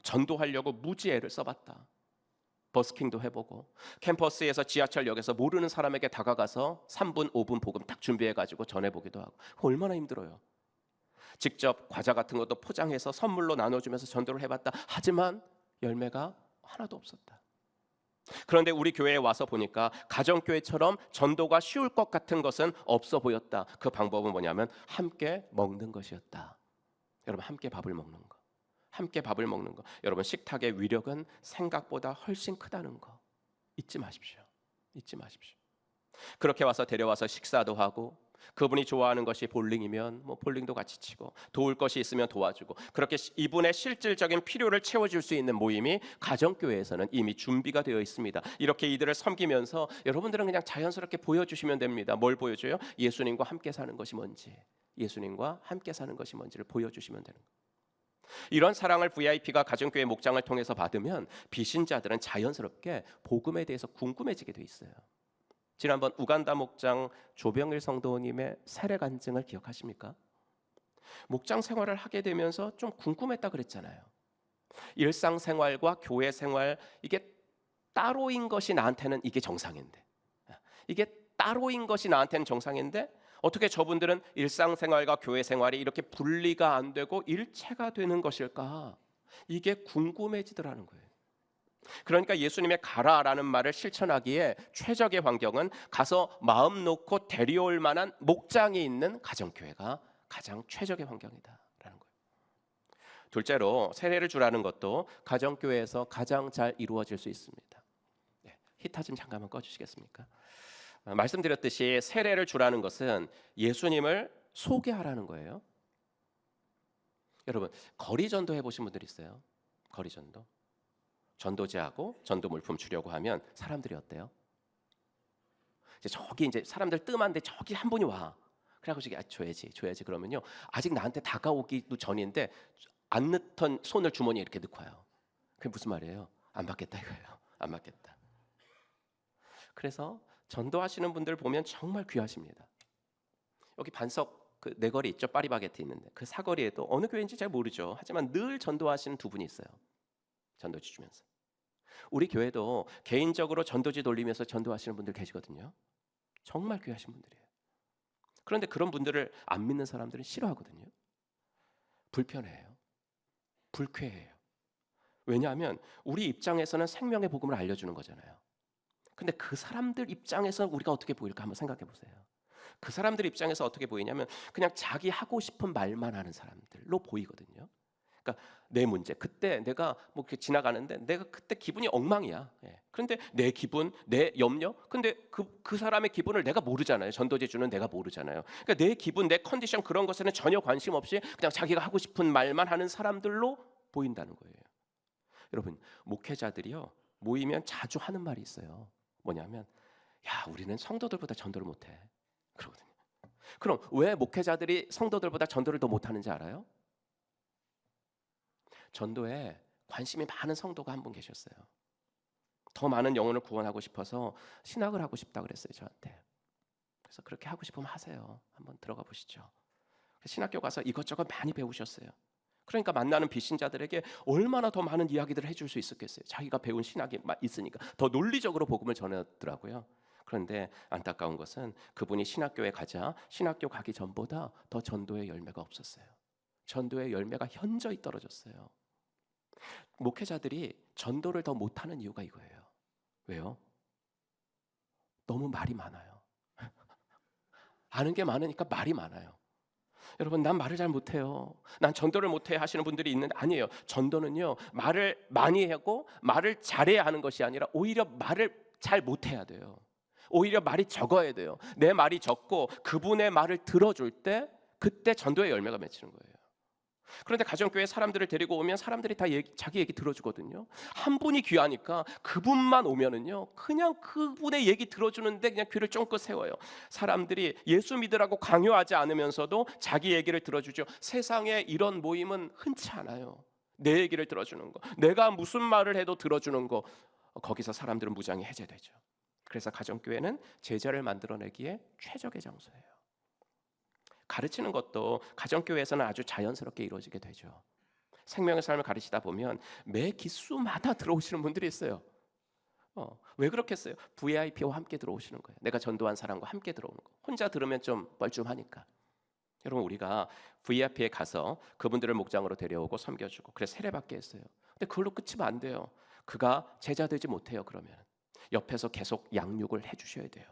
전도하려고 무지 애를 써봤다. 버스킹도 해보고 캠퍼스에서 지하철역에서 모르는 사람에게 다가가서 3분, 5분 복음 딱 준비해가지고 전해보기도 하고. 얼마나 힘들어요. 직접 과자 같은 것도 포장해서 선물로 나눠주면서 전도를 해봤다. 하지만 열매가 하나도 없었다. 그런데 우리 교회에 와서 보니까 가정교회처럼 전도가 쉬울 것 같은 것은 없어 보였다. 그 방법은 뭐냐면 함께 먹는 것이었다. 여러분, 함께 밥을 먹는 거. 함께 밥을 먹는 거. 여러분, 식탁의 위력은 생각보다 훨씬 크다는 거 잊지 마십시오. 잊지 마십시오. 그렇게 와서 데려와서 식사도 하고, 그분이 좋아하는 것이 볼링이면 뭐 볼링도 같이 치고, 도울 것이 있으면 도와주고, 그렇게 이분의 실질적인 필요를 채워줄 수 있는 모임이 가정교회에서는 이미 준비가 되어 있습니다. 이렇게 이들을 섬기면서 여러분들은 그냥 자연스럽게 보여주시면 됩니다. 뭘 보여줘요? 예수님과 함께 사는 것이 뭔지, 예수님과 함께 사는 것이 뭔지를 보여주시면 되는 거예요. 이런 사랑을 VIP가 가정교회 목장을 통해서 받으면 비신자들은 자연스럽게 복음에 대해서 궁금해지게 돼 있어요. 지난번 우간다 목장 조병일 성도님의 세례 간증을 기억하십니까? 목장 생활을 하게 되면서 좀 궁금했다 그랬잖아요. 일상생활과 교회 생활, 이게 따로인 것이 나한테는 이게 정상인데, 이게 따로인 것이 나한테는 정상인데 어떻게 저분들은 일상생활과 교회생활이 이렇게 분리가 안 되고 일체가 되는 것일까? 이게 궁금해지더라는 거예요. 그러니까 예수님의 가라라는 말을 실천하기에 최적의 환경은 가서 마음 놓고 데려올 만한 목장이 있는 가정교회가 가장 최적의 환경이다라는 거예요. 둘째로, 세례를 주라는 것도 가정교회에서 가장 잘 이루어질 수 있습니다. 히타 좀 잠깐만 꺼주시겠습니까? 말씀드렸듯이 세례를 주라는 것은 예수님을 소개하라는 거예요. 여러분, 거리 전도 해보신 분들 있어요? 거리 전도. 전도제하고 전도 물품 주려고 하면 사람들이 어때요? 저기 이제 사람들 뜸한데 저기 한 분이 와. 그래가지고 줘야지 그러면요, 아직 나한테 다가오기도 전인데 안 넣던 손을 주머니에 이렇게 넣고 와요. 그게 무슨 말이에요? 안 받겠다 이거예요. 안 받겠다. 그래서 전도하시는 분들 보면 정말 귀하십니다. 여기 반석 그 네거리 있죠? 파리바게트 있는데 그 사거리에도 어느 교회인지 잘 모르죠. 하지만 늘 전도하시는 두 분이 있어요. 전도지 주면서. 우리 교회도 개인적으로 전도지 돌리면서 전도하시는 분들 계시거든요. 정말 귀하신 분들이에요. 그런데 그런 분들을 안 믿는 사람들은 싫어하거든요. 불편해해요. 불쾌해요. 왜냐하면 우리 입장에서는 생명의 복음을 알려주는 거잖아요. 근데 그 사람들 입장에서 우리가 어떻게 보일까 한번 생각해 보세요. 그 사람들 입장에서 어떻게 보이냐면 그냥 자기 하고 싶은 말만 하는 사람들로 보이거든요. 그러니까 내 문제, 그때 내가 뭐 이렇게 지나가는데 내가 그때 기분이 엉망이야. 그런데 내 기분, 내 염려, 근데 그 사람의 기분을 내가 모르잖아요. 전도제 주는 내가 모르잖아요. 그러니까 내 기분, 내 컨디션 그런 것에는 전혀 관심 없이 그냥 자기가 하고 싶은 말만 하는 사람들로 보인다는 거예요. 여러분, 목회자들이요 모이면 자주 하는 말이 있어요. 뭐냐면, 야, 우리는 성도들보다 전도를 못해. 그러거든요. 그럼 왜 목회자들이 성도들보다 전도를 더 못하는지 알아요? 전도에 관심이 많은 성도가 한 분 계셨어요. 더 많은 영혼을 구원하고 싶어서 신학을 하고 싶다 그랬어요, 저한테. 그래서 그렇게 하고 싶으면 하세요. 한번 들어가 보시죠. 신학교 가서 이것저것 많이 배우셨어요. 그러니까 만나는 비신자들에게 얼마나 더 많은 이야기들을 해줄 수 있었겠어요. 자기가 배운 신학이 있으니까 더 논리적으로 복음을 전하더라고요. 그런데 안타까운 것은 그분이 신학교에 가자 신학교 가기 전보다 더 전도의 열매가 없었어요. 전도의 열매가 현저히 떨어졌어요. 목회자들이 전도를 더 못하는 이유가 이거예요. 왜요? 너무 말이 많아요. 아는 게 많으니까 말이 많아요. 여러분, 난 말을 잘 못해요, 난 전도를 못해 하시는 분들이 있는데, 아니에요. 전도는요, 말을 많이 하고 말을 잘해야 하는 것이 아니라 오히려 말을 잘 못해야 돼요. 오히려 말이 적어야 돼요. 내 말이 적고 그분의 말을 들어줄 때 그때 전도의 열매가 맺히는 거예요. 그런데 가정교회 사람들을 데리고 오면 사람들이 다 자기 얘기 들어주거든요. 한 분이 귀하니까 그분만 오면은요, 그냥 그분의 얘기 들어주는데 그냥 귀를 쫑긋 세워요. 사람들이 예수 믿으라고 강요하지 않으면서도 자기 얘기를 들어주죠. 세상에 이런 모임은 흔치 않아요. 내 얘기를 들어주는 거, 내가 무슨 말을 해도 들어주는 거, 거기서 사람들은 무장이 해제되죠. 그래서 가정교회는 제자를 만들어내기에 최적의 장소예요. 가르치는 것도 가정교회에서는 아주 자연스럽게 이루어지게 되죠. 생명의 삶을 가르치다 보면 매 기수마다 들어오시는 분들이 있어요. 왜 그렇겠어요? VIP와 함께 들어오시는 거예요. 내가 전도한 사람과 함께 들어오는 거. 혼자 들으면 좀 뻘쭘하니까. 여러분, 우리가 VIP에 가서 그분들을 목장으로 데려오고 섬겨주고 그래서 세례받게 했어요. 근데 그걸로 끝이면 안 돼요. 그가 제자 되지 못해요. 그러면 옆에서 계속 양육을 해주셔야 돼요.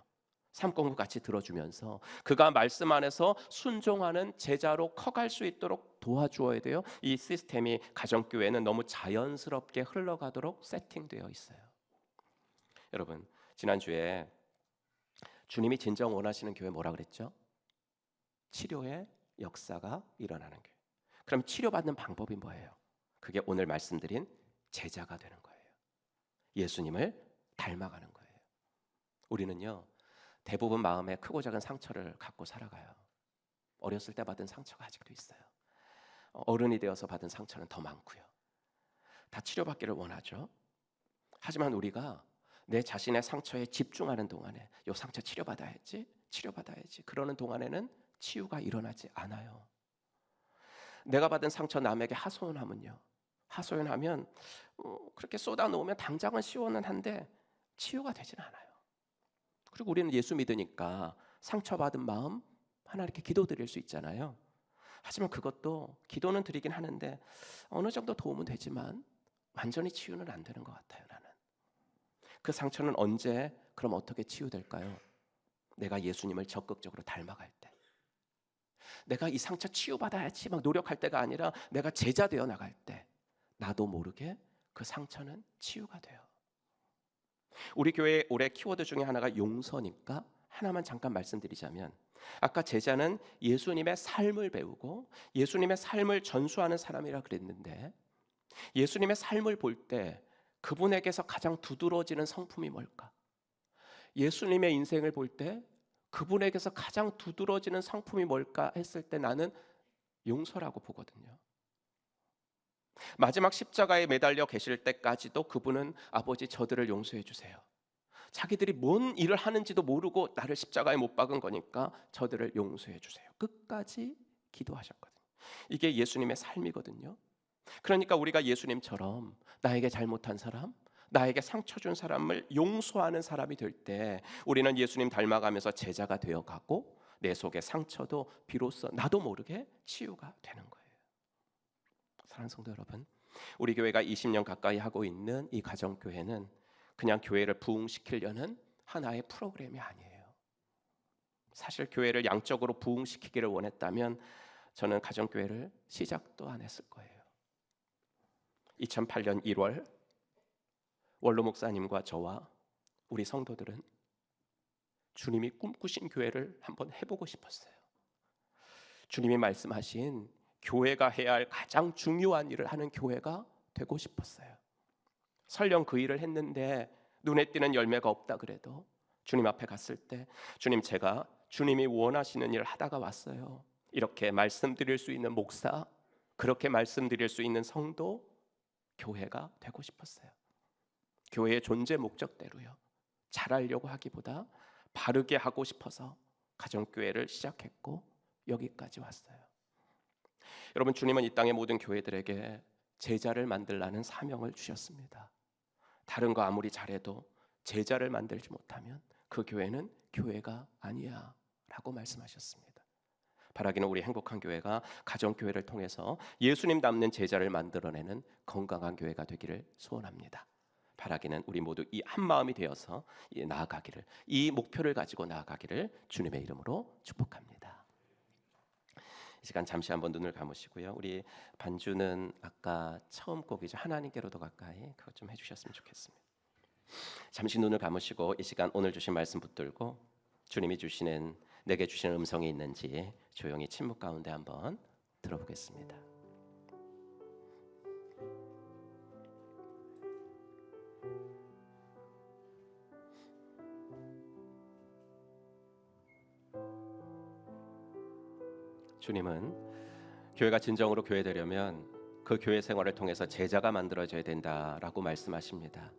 삶공부 같이 들어주면서 그가 말씀 안에서 순종하는 제자로 커갈 수 있도록 도와주어야 돼요. 이 시스템이 가정교회는 너무 자연스럽게 흘러가도록 세팅되어 있어요. 여러분, 지난주에 주님이 진정 원하시는 교회 뭐라 그랬죠? 치료의 역사가 일어나는 교회. 그럼 치료받는 방법이 뭐예요? 그게 오늘 말씀드린 제자가 되는 거예요. 예수님을 닮아가는 거예요. 우리는요, 대부분 마음에 크고 작은 상처를 갖고 살아가요. 어렸을 때 받은 상처가 아직도 있어요. 어른이 되어서 받은 상처는 더 많고요. 다 치료받기를 원하죠. 하지만 우리가 내 자신의 상처에 집중하는 동안에 이 상처 치료받아야지 그러는 동안에는 치유가 일어나지 않아요. 내가 받은 상처 남에게 하소연하면요, 하소연하면 그렇게 쏟아 놓으면 당장은 시원은 한데 치유가 되지는 않아요. 그리고 우리는 예수 믿으니까 상처받은 마음 하나님께 기도드릴 수 있잖아요. 하지만 그것도 기도는 드리긴 하는데 어느 정도 도움은 되지만 완전히 치유는 안 되는 것 같아요. 나는 그 상처는 언제, 그럼 어떻게 치유될까요? 내가 예수님을 적극적으로 닮아갈 때, 내가 이 상처 치유받아야지 막 노력할 때가 아니라 내가 제자 되어 나갈 때 나도 모르게 그 상처는 치유가 돼요. 우리 교회의 올해 키워드 중에 하나가 용서니까 하나만 잠깐 말씀드리자면, 아까 제자는 예수님의 삶을 배우고 예수님의 삶을 전수하는 사람이라 그랬는데, 예수님의 삶을 볼 때 그분에게서 가장 두드러지는 성품이 뭘까? 예수님의 인생을 볼 때 그분에게서 가장 두드러지는 성품이 뭘까 했을 때 나는 용서라고 보거든요. 마지막 십자가에 매달려 계실 때까지도 그분은 아버지 저들을 용서해 주세요. 자기들이 뭔 일을 하는지도 모르고 나를 십자가에 못 박은 거니까 저들을 용서해 주세요. 끝까지 기도하셨거든요. 이게 예수님의 삶이거든요. 그러니까 우리가 예수님처럼 나에게 잘못한 사람, 나에게 상처 준 사람을 용서하는 사람이 될 때 우리는 예수님 닮아가면서 제자가 되어가고 내 속의 상처도 비로소 나도 모르게 치유가 되는 거예요. 사랑하는 성도 여러분, 우리 교회가 20년 가까이 하고 있는 이 가정교회는 그냥 교회를 부흥시키려는 하나의 프로그램이 아니에요. 사실 교회를 양적으로 부흥시키기를 원했다면 저는 가정교회를 시작도 안 했을 거예요. 2008년 1월 원로 목사님과 저와 우리 성도들은 주님이 꿈꾸신 교회를 한번 해보고 싶었어요. 주님이 말씀하신 교회가 해야 할 가장 중요한 일을 하는 교회가 되고 싶었어요. 설령 그 일을 했는데 눈에 띄는 열매가 없다 그래도 주님 앞에 갔을 때, 주님, 제가 주님이 원하시는 일을 하다가 왔어요, 이렇게 말씀드릴 수 있는 목사, 그렇게 말씀드릴 수 있는 성도, 교회가 되고 싶었어요. 교회의 존재 목적대로요, 잘하려고 하기보다 바르게 하고 싶어서 가정교회를 시작했고 여기까지 왔어요. 여러분, 주님은 이 땅의 모든 교회들에게 제자를 만들라는 사명을 주셨습니다. 다른 거 아무리 잘해도 제자를 만들지 못하면 그 교회는 교회가 아니야 라고 말씀하셨습니다. 바라기는 우리 행복한 교회가 가정교회를 통해서 예수님 닮는 제자를 만들어내는 건강한 교회가 되기를 소원합니다. 바라기는 우리 모두 이 한 마음이 되어서 나아가기를, 이 목표를 가지고 나아가기를 주님의 이름으로 축복합니다. 이 시간 잠시 한번 눈을 감으시고요. 우리 반주는 아까 처음 곡이죠. 하나님께로 더 가까이, 그것 좀 해주셨으면 좋겠습니다. 잠시 눈을 감으시고 이 시간 오늘 주신 말씀 붙들고 주님이 주시는, 내게 주시는 음성이 있는지 조용히 침묵 가운데 한번 들어보겠습니다. 주님은 교회가 진정으로 교회되려면 그 교회 생활을 통해서 제자가 만들어져야 된다라고 말씀하십니다.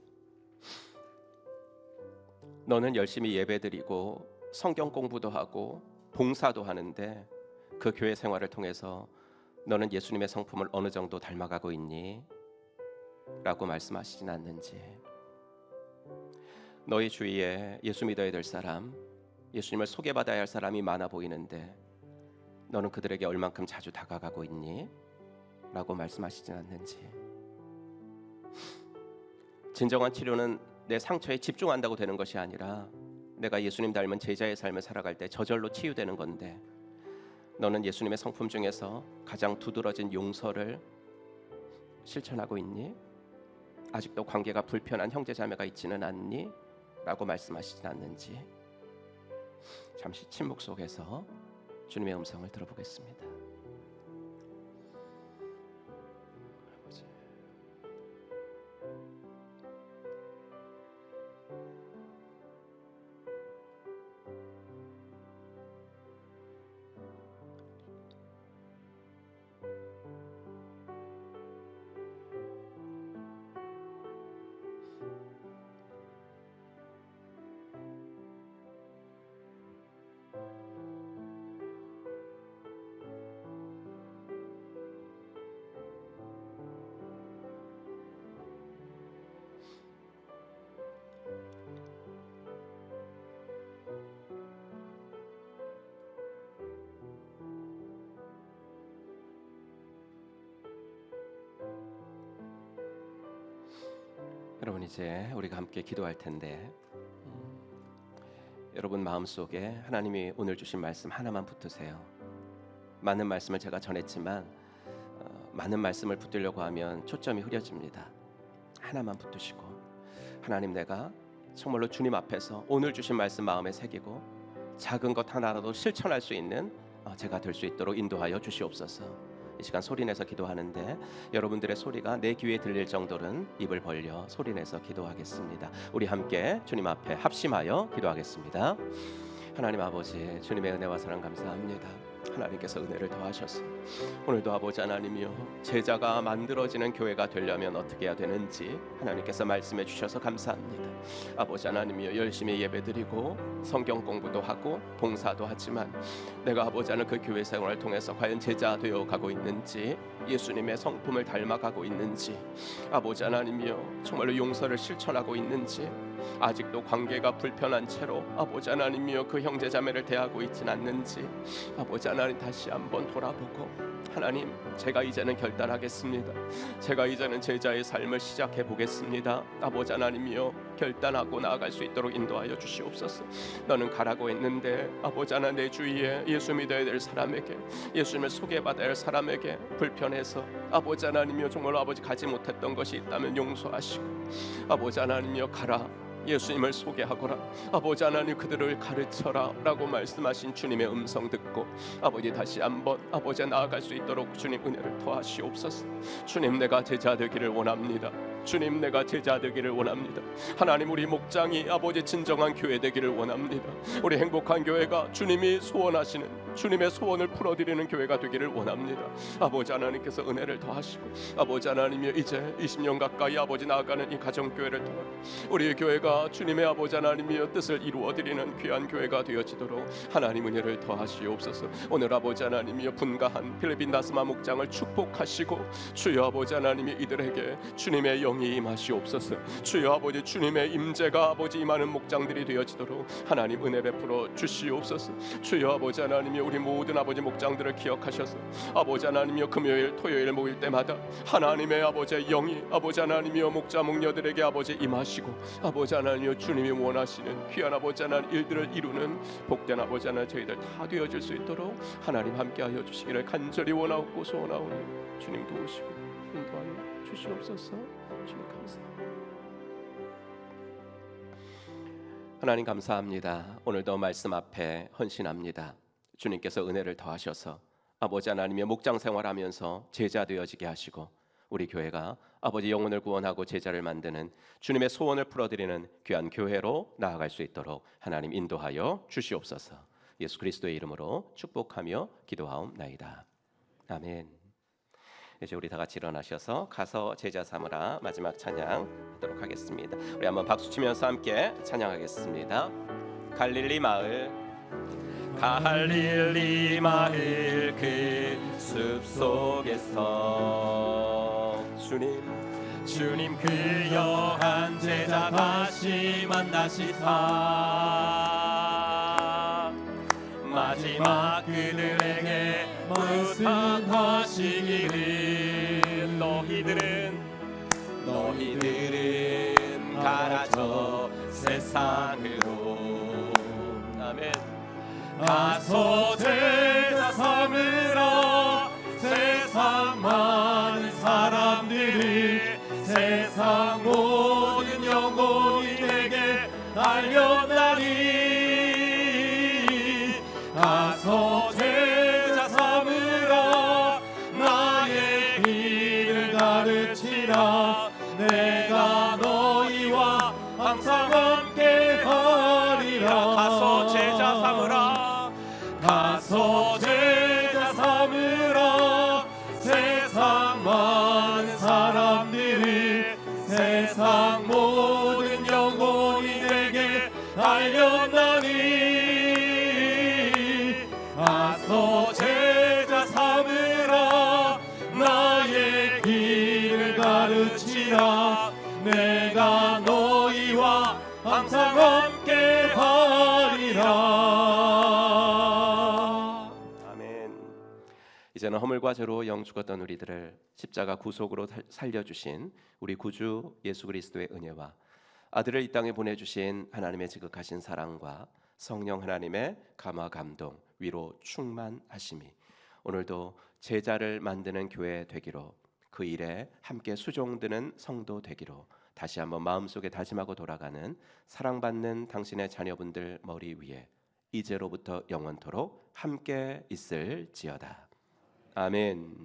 너는 열심히 예배드리고 성경 공부도 하고 봉사도 하는데 그 교회 생활을 통해서 너는 예수님의 성품을 어느 정도 닮아가고 있니? 라고 말씀하시진 않는지, 너희 주위에 예수 믿어야 될 사람, 예수님을 소개받아야 할 사람이 많아 보이는데 너는 그들에게 얼만큼 자주 다가가고 있니? 라고 말씀하시진 않는지, 진정한 치료는 내 상처에 집중한다고 되는 것이 아니라 내가 예수님 닮은 제자의 삶을 살아갈 때 저절로 치유되는 건데 너는 예수님의 성품 중에서 가장 두드러진 용서를 실천하고 있니? 아직도 관계가 불편한 형제자매가 있지는 않니? 라고 말씀하시진 않는지, 잠시 침묵 속에서 주님의 음성을 들어보겠습니다. 여러분, 이제 우리가 함께 기도할 텐데 여러분 마음속에 하나님이 오늘 주신 말씀 하나만 붙드세요. 많은 말씀을 제가 전했지만 많은 말씀을 붙들려고 하면 초점이 흐려집니다. 하나만 붙드시고, 하나님, 내가 정말로 주님 앞에서 오늘 주신 말씀 마음에 새기고 작은 것 하나라도 실천할 수 있는 제가 될 수 있도록 인도하여 주시옵소서. 이 시간 소리내서 기도하는데 여러분들의 소리가 내 귀에 들릴 정도는 입을 벌려 소리내서 기도하겠습니다. 우리 함께 주님 앞에 합심하여 기도하겠습니다. 하나님 아버지, 주님의 은혜와 사랑 감사합니다. 하나님께서 은혜를 더하셔서 오늘도 아버지 하나님이여, 제자가 만들어지는 교회가 되려면 어떻게 해야 되는지 하나님께서 말씀해 주셔서 감사합니다. 아버지 하나님이여, 열심히 예배드리고 성경 공부도 하고 봉사도 하지만 내가 아버지 하나님 그 교회 생활을 통해서 과연 제자 되어 가고 있는지, 예수님의 성품을 닮아가고 있는지, 아버지 하나님이여 정말로 용서를 실천하고 있는지, 아직도 관계가 불편한 채로 아버지 하나님이여 그 형제자매를 대하고 있진 않는지 아버지 하나님 다시 한번 돌아보고, 하나님, 제가 이제는 결단하겠습니다. 제가 이제는 제자의 삶을 시작해 보겠습니다. 아버지 하나님이여, 결단하고 나아갈 수 있도록 인도하여 주시옵소서. 너는 가라고 했는데 아버지 하나님, 내 주위에 예수 믿어야 될 사람에게, 예수님을 소개받아야 할 사람에게 불편해서 아버지 하나님이여 정말로 아버지 가지 못했던 것이 있다면 용서하시고, 아버지 하나님이여 가라, 예수님을 소개하거라, 아버지 하나님 그들을 가르쳐라 라고 말씀하신 주님의 음성 듣고 아버지 다시 한번 아버지 나아갈 수 있도록 주님 은혜를 더하시옵소서. 주님, 내가 제자 되기를 원합니다. 주님, 내가 제자 되기를 원합니다. 하나님, 우리 목장이 아버지 진정한 교회 되기를 원합니다. 우리 행복한 교회가 주님이 소원하시는 주님의 소원을 풀어드리는 교회가 되기를 원합니다. 아버지 하나님께서 은혜를 더하시고 아버지 하나님이 이제 20년 가까이 아버지 나아가는 이 가정교회를 통해 우리 교회가 주님의 아버지 하나님의 뜻을 이루어드리는 귀한 교회가 되어지도록 하나님 은혜를 더하시옵소서. 오늘 아버지 하나님이 분가한 필리핀 다스마 목장을 축복하시고 주여 아버지 하나님이 이들에게 주님의 영이 임하시옵소서. 주여 아버지 주님의 임재가 아버지 임하는 목장들이 되어지도록 하나님 은혜 베풀어 주시옵소서. 주여 아버지 하나님이 우리 모든 아버지 목장들을 기억하셔서 아버지 하나님이여 금요일 토요일 모일 때마다 하나님의 아버지의 영이 아버지 하나님이여 목자 목녀들에게 아버지 임하시고 아버지 하나님이여 주님이 원하시는 귀한 아버지 하나님 일들을 이루는 복된 아버지 하나님 저희들 다 되어질 수 있도록 하나님 함께하여 주시기를 간절히 원하고 소원하오니 주님 도우시고 인도하여 주시옵소서. 주님 감사합니다. 하나님 감사합니다. 오늘도 말씀 앞에 헌신합니다. 주님께서 은혜를 더하셔서 아버지 하나님의 목장 생활하면서 제자 되어지게 하시고 우리 교회가 아버지 영혼을 구원하고 제자를 만드는 주님의 소원을 풀어드리는 귀한 교회로 나아갈 수 있도록 하나님 인도하여 주시옵소서. 예수 그리스도의 이름으로 축복하며 기도하옵나이다. 아멘. 이제 우리 다 같이 일어나셔서 가서 제자 삼으라 마지막 찬양하도록 하겠습니다. 우리 한번 박수 치면서 함께 찬양하겠습니다. 갈릴리 마을 그 숲속에서 주님 그 여한 제자 다시 만나시사 마지막 그들에게 말씀하시기를 너희들은 가라져 세상으로 아멘. 가서 제자 삼으라 세상 많은 사람들을 세상 모든 영혼이 내게 알려나니 가서 제자 삼으라 나의 길을 가르치라 내가 너희와 항상 함께 하리라 가서 제자 삼으라 가서 제자 삼으라 세상 많은 사람들을 세상 모든 영혼이 내게 알려나니 가서 제자 삼으라 나의 길을 가르치라 내가 너희와 항상 함께 하리라. 아멘. 이제는 허물과 죄로 영 죽었던 우리들을 십자가 구속으로 살려주신 우리 구주 예수 그리스도의 은혜와 아들을 이 땅에 보내주신 하나님의 지극하신 사랑과 성령 하나님의 감화 감동 위로 충만하심이 오늘도 제자를 만드는 교회 되기로 그 일에 함께 수종드는 성도 되기로 다시 한번 마음속에 다짐하고 돌아가는 사랑받는 당신의 자녀분들 머리 위에 이제로부터 영원토록 함께 있을지어다. 아멘.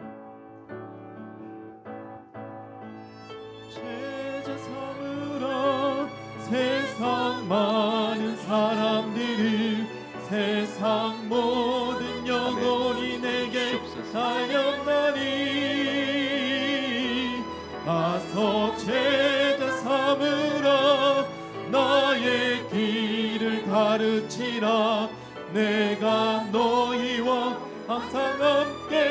제자 삼으라 세상 많은 사람들을 세상 모든 영혼이 내게 달려나니 가서 제자 삼으라 나의 길을 가르치라 내가 너희와 항상 함께